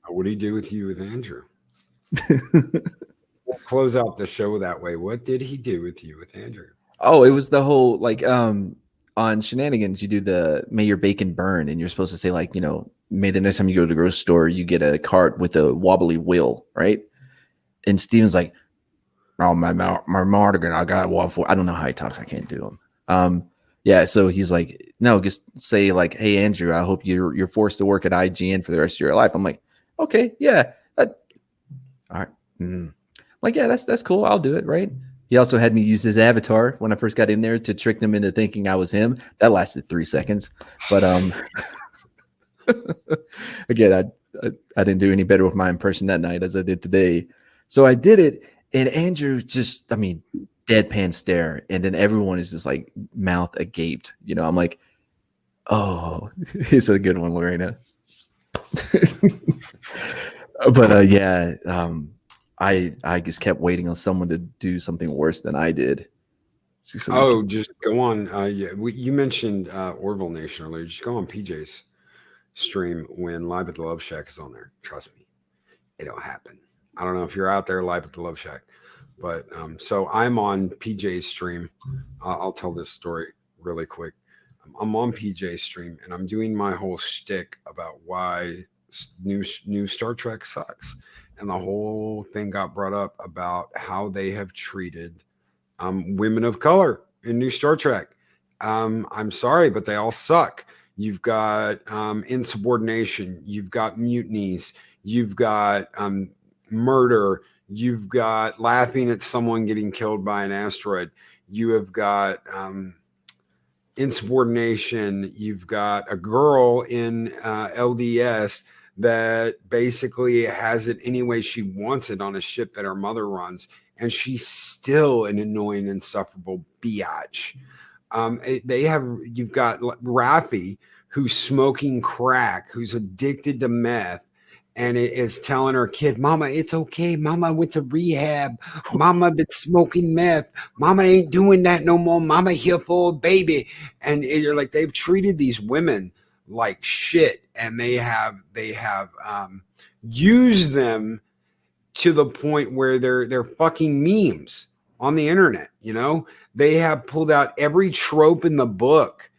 What did he do with you with Andrew? We'll close out the show that way. What did he do with you with Andrew? Oh, it was the whole like on Shenanigans, you do the may your bacon burn, and you're supposed to say like, may the next time you go to the grocery store, you get a cart with a wobbly wheel, right? And Steven's like, oh my Mardigan, I got a waffle. I don't know how he talks. I can't do him. Yeah, so he's like, no, just say like, hey Andrew, I hope you're forced to work at IGN for the rest of your life. I'm like, okay, yeah, all right. Like, yeah, that's cool. I'll do it, right? He also had me use his avatar when I first got in there to trick them into thinking I was him. That lasted 3 seconds, but again, I didn't do any better with my impression that night as I did today. So I did it, and Andrew just, deadpan stare, and then everyone is just like mouth agape. I'm like, oh, it's a good one, Lorena. But yeah, I just kept waiting on someone to do something worse than I did. Just go on. You mentioned Orville Nation earlier. Just go on PJ's stream when Live at the Love Shack is on there. Trust me, it'll happen. I don't know if you're out there Live at the Love Shack, but so I'm on PJ's stream. I'll tell this story really quick. I'm on PJ's stream and I'm doing my whole shtick about why new Star Trek sucks. And the whole thing got brought up about how they have treated women of color in new Star Trek. I'm sorry, but they all suck. You've got insubordination. You've got mutinies. You've got murder. You've got laughing at someone getting killed by an asteroid. You have got insubordination. You've got a girl in LDS that basically has it any way she wants it on a ship that her mother runs, and she's still an annoying, insufferable biatch. You've got Raffi, who's smoking crack, who's addicted to meth, and it is telling her kid, Mama, it's okay. Mama went to rehab. Mama been smoking meth. Mama ain't doing that no more. Mama here for a baby. And you're like, they've treated these women like shit, and they have used them to the point where they're fucking memes on the internet. They have pulled out every trope in the book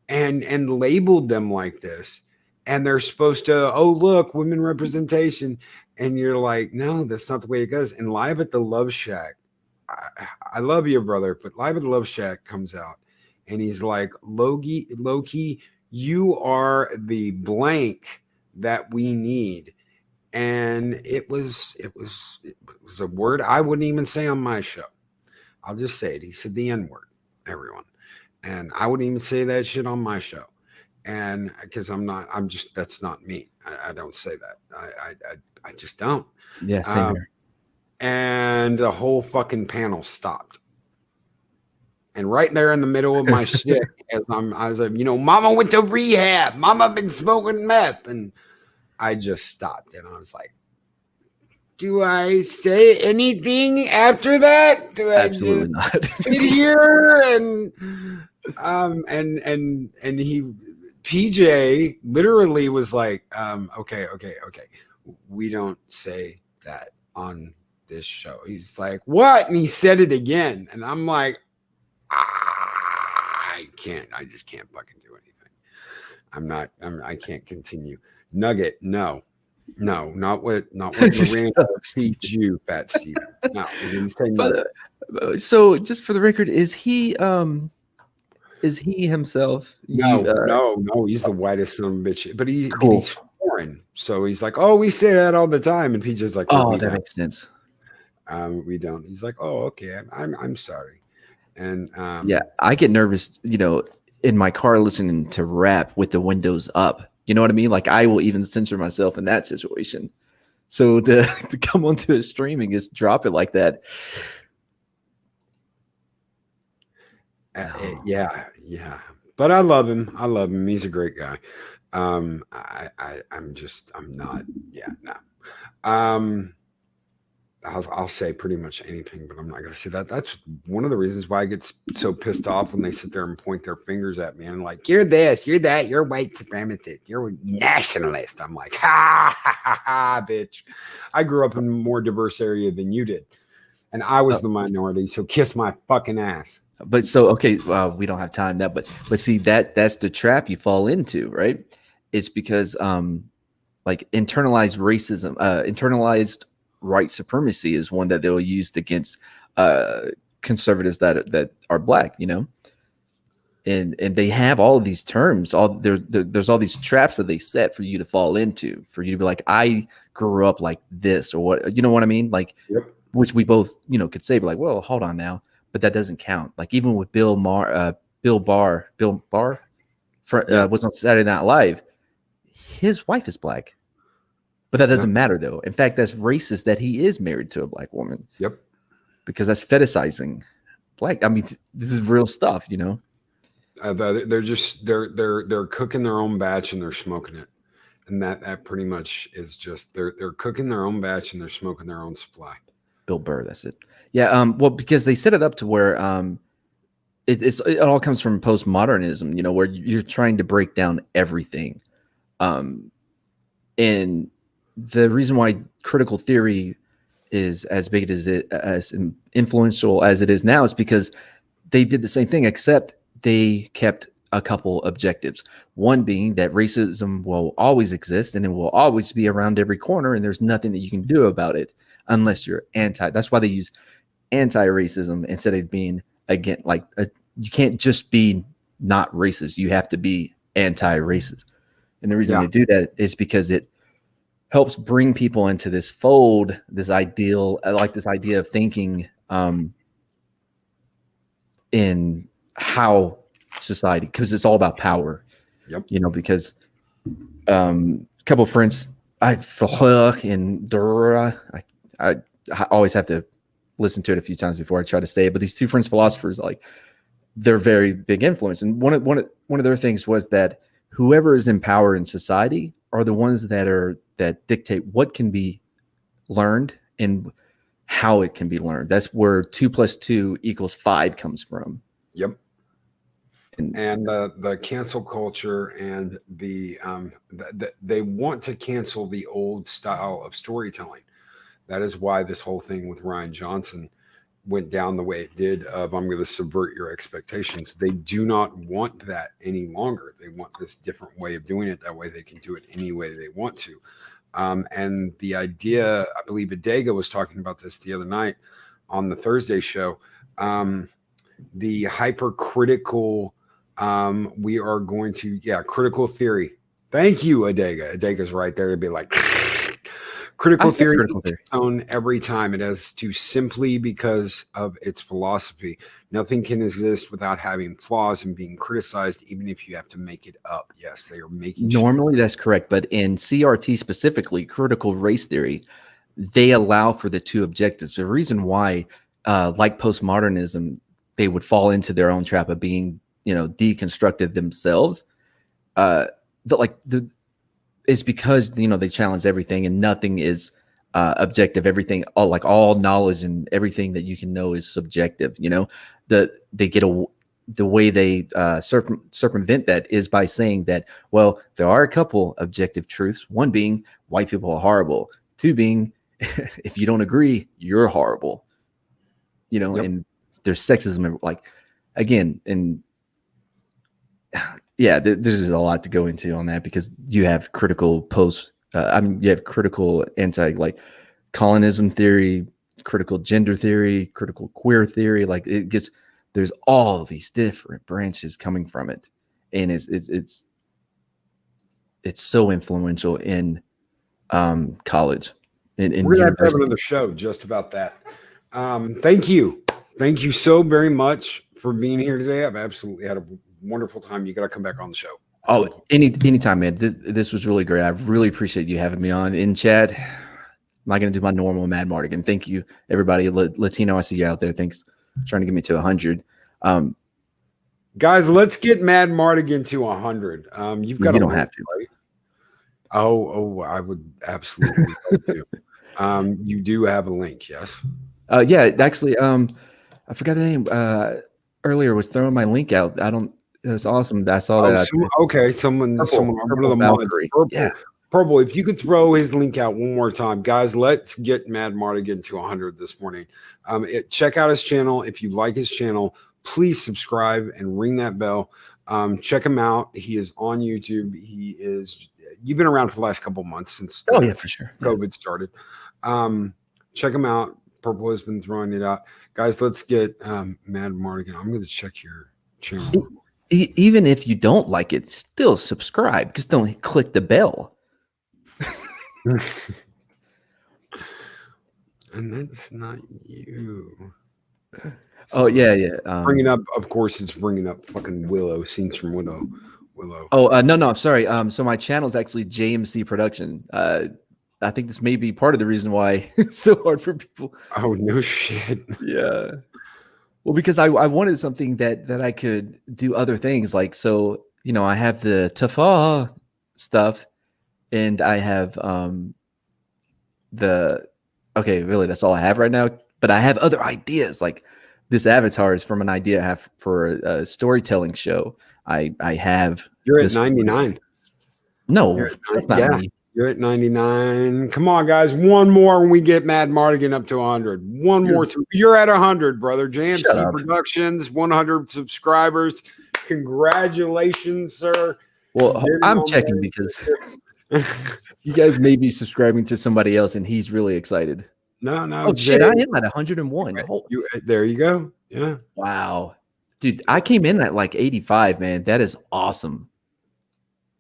and labeled them like this, and they're supposed to, oh look, women representation, and you're like, no, that's not the way it goes. And Live at the Love Shack, I love you, brother, but Live at the Love Shack comes out and he's like, Loki, you are the blank that we need. And it was a word I wouldn't even say on my show. I'll just say it. He said the N-word, everyone. And I wouldn't even say that shit on my show. And because that's not me. I don't say that. I just don't. Yeah, same here. And the whole fucking panel stopped. And right there in the middle of my shtick, I was like, Mama went to rehab. Mama been smoking meth. And I just stopped. And I was like, do I say anything after that? Do I Absolutely just not. sit here and he PJ literally was like, okay. We don't say that on this show. He's like, what? And he said it again. And I'm like, I just can't fucking do anything. I can't continue. Nugget, no, not what Miranda feeds you, Fat Steve. No, he didn't say no. So just for the record, is he himself? No, he's the whitest son of a bitch. But he's foreign. So he's like, oh, we say that all the time. And PJ's like, oh, that makes sense. We don't. He's like, oh, okay, I'm sorry. And yeah, I get nervous, in my car listening to rap with the windows up. You know what I mean? Like I will even censor myself in that situation. So to come onto a stream and just drop it like that. Yeah. But I love him. He's a great guy. I'll say pretty much anything, but I'm not going to say that. That's one of the reasons why I get so pissed off when they sit there and point their fingers at me and like, you're this, you're that, you're white supremacist, you're a nationalist. I'm like, ha ha ha ha, bitch. I grew up in a more diverse area than you did, and I was the minority. So kiss my fucking ass. But so okay, we don't have time now, but see that's the trap you fall into, right? It's because like internalized racism, internalized white supremacy is one that they'll use against conservatives that are black, you know, and they have all of these terms, there's all these traps that they set for you to fall into, for you to be like, I grew up like this, or what, you know what I mean? Like, Yep. which we both, you know, could say, but like, well, hold on now, but that doesn't count. Like even with Bill Barr, was on Saturday Night Live. His wife is black. But that doesn't matter, though. In fact, that's racist that he is married to a black woman. Yep. Because that's fetishizing black. I mean, this is real stuff, you know. They're cooking their own batch and they're smoking it, and that pretty much is just they're cooking their own batch and they're smoking their own supply. Bill Burr, that's it. Yeah. Well, because they set it up to where it all comes from postmodernism, you know, where you're trying to break down everything, and the reason why critical theory is as big as influential as it is now is because they did the same thing, except they kept a couple objectives. One being that racism will always exist and it will always be around every corner, and there's nothing that you can do about it unless you're anti. That's why they use anti-racism instead of being again, like you can't just be not racist. You have to be anti-racist. And the reason they do that is because it helps bring people into this fold, this ideal, like this idea of thinking in how society, because it's all about power. Yep. You know, because a couple of friends, I always have to listen to it a few times before I try to say it, but these two French philosophers, like, they're very big influence. And one of their things was that whoever is in power in society are the ones that dictate what can be learned and how it can be learned. That's where 2 + 2 = 5 comes from. Yep. And the cancel culture and they want to cancel the old style of storytelling. That is why this whole thing with Ryan Johnson went down the way it did of I'm going to subvert your expectations. They do not want that any longer. They want this different way of doing it. That way they can do it any way they want to. And the idea, I believe Adega was talking about this the other night on the Thursday show, the hypercritical, we are going to, critical theory. Thank you, Adega. Adega's right there to be like, critical theory own every time. It has to, simply because of its philosophy. Nothing can exist without having flaws and being criticized, even if you have to make it up. Yes, they are making normally that's correct, but in CRT specifically, critical race theory, they allow for the two objectives. The reason why, like postmodernism, they would fall into their own trap of being, you know, deconstructed themselves. It's because, you know, they challenge everything and nothing is objective. Everything, all knowledge and everything that you can know is subjective. You know, they get the way they circumvent that is by saying that, well, there are a couple objective truths. One being white people are horrible. Two being if you don't agree, you're horrible. You know, and there's sexism, like, again, and yeah, there's a lot to go into on that, because you have critical you have critical anti, like, colonism theory, critical gender theory, critical queer theory. Like, there's all these different branches coming from it, and it's so influential in college. We're gonna have to have another show just about that. Thank you so very much for being here today. I've absolutely had a wonderful time. You got to come back on the show. Oh, anytime, man. This was really great. I really appreciate you having me on. In Chad, I'm not going to do my normal Mad Martigan. Thank you, everybody. Latino, I see you out there. Thanks for trying to get me to 100. Guys, let's get Mad Martigan to 100. You don't have to. Right? Oh, I would absolutely love to. You do have a link, yes? Yeah, actually, I forgot the name. Earlier was throwing my link out. It was awesome. I saw that. Someone, Purple one of the mods, Valkyrie. purple. Yeah. Purple, if you could throw his link out one more time, guys, let's get Mad Martigan to 100 this morning. Check out his channel. If you like his channel, please subscribe and ring that bell. Check him out. He is on YouTube. You've been around for the last couple months since For sure. COVID started. Check him out. Purple has been throwing it out. Guys, let's get Mad Martigan. I'm going to check your channel. Even if you don't like it, still subscribe. Just don't click the bell. And that's not you. So, yeah. Bringing up, of course, it's bringing up fucking Willow, scenes from Willow. Oh, no, I'm sorry. So my channel is actually JMC Production. I think this may be part of the reason why it's so hard for people. Oh, no shit. Yeah. Well, because I wanted something that I could do other things. Like, so, I have the Tafa stuff. And I have really, that's all I have right now. But I have other ideas. Like this avatar is from an idea I have for a storytelling show. I have. You're at 99. No, that's not me. You're at 99. Come on, guys. One more when we get Mad Martigan up to 100. One more. You're at 100, brother. JMC Productions, 100 subscribers. Congratulations, sir. Well, I'm checking because you guys may be subscribing to somebody else, and he's really excited. No. Oh, shit, I am at 101. There you go. Yeah. Wow. Dude, I came in at like 85, man. That is awesome.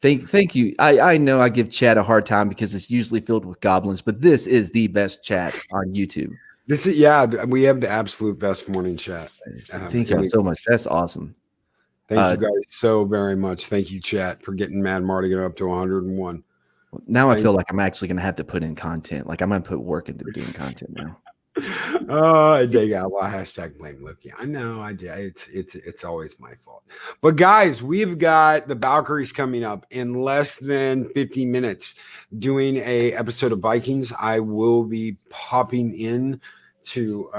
Thank you. I know I give chat a hard time because it's usually filled with goblins, but this is the best chat on YouTube. We have the absolute best morning chat. Thank you so much. That's awesome. Thank you guys so very much. Thank you, chat, for getting Mad Martigan up to 101. Now I feel like I'm actually going to have to put in content. Like I'm going to put work into doing content now. They got hashtag blame Loki. I know I did. It's always my fault. But guys, we've got the Valkyries coming up in less than 50 minutes doing a episode of Vikings. I will be popping in to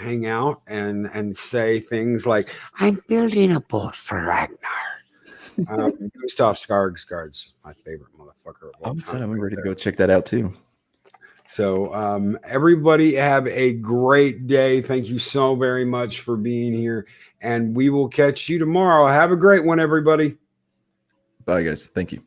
hang out and say things like, I'm building a boat for Ragnar. Gustav Skarsgård's my favorite motherfucker of all time. I'm ready to go check that out too. So everybody have a great day. Thank you so very much for being here. And we will catch you tomorrow. Have a great one, everybody. Bye, guys. Thank you.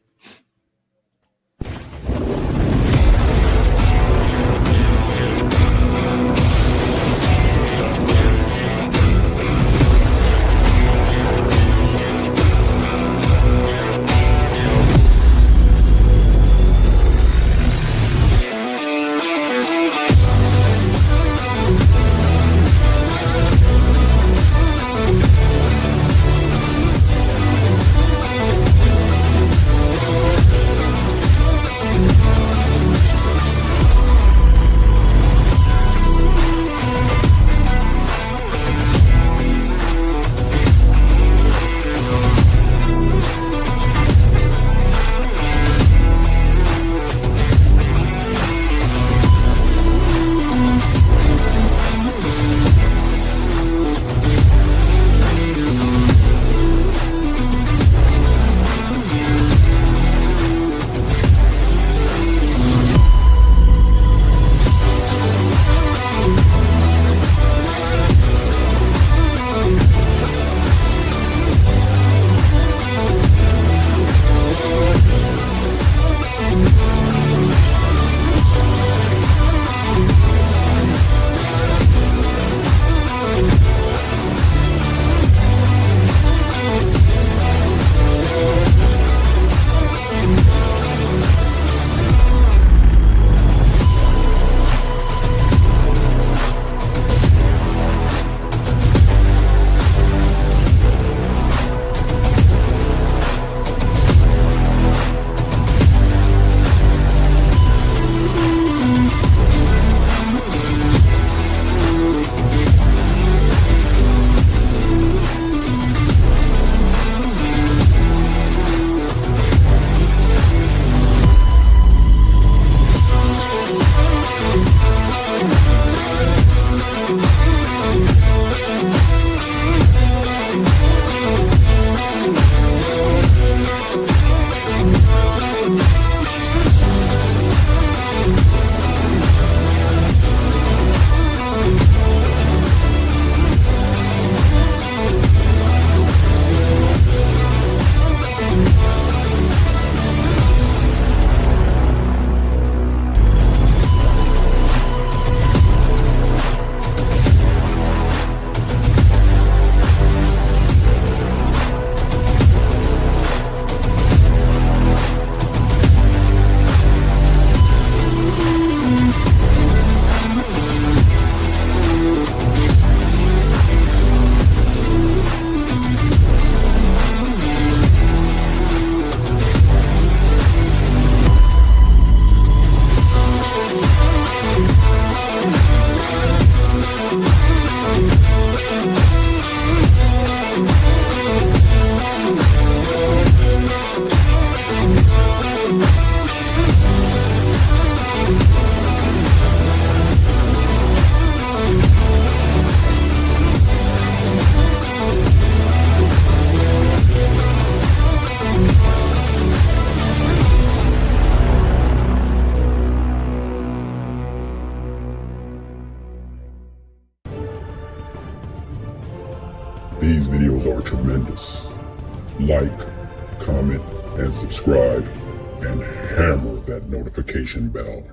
These videos are tremendous. Like, comment, and subscribe, and hammer that notification bell.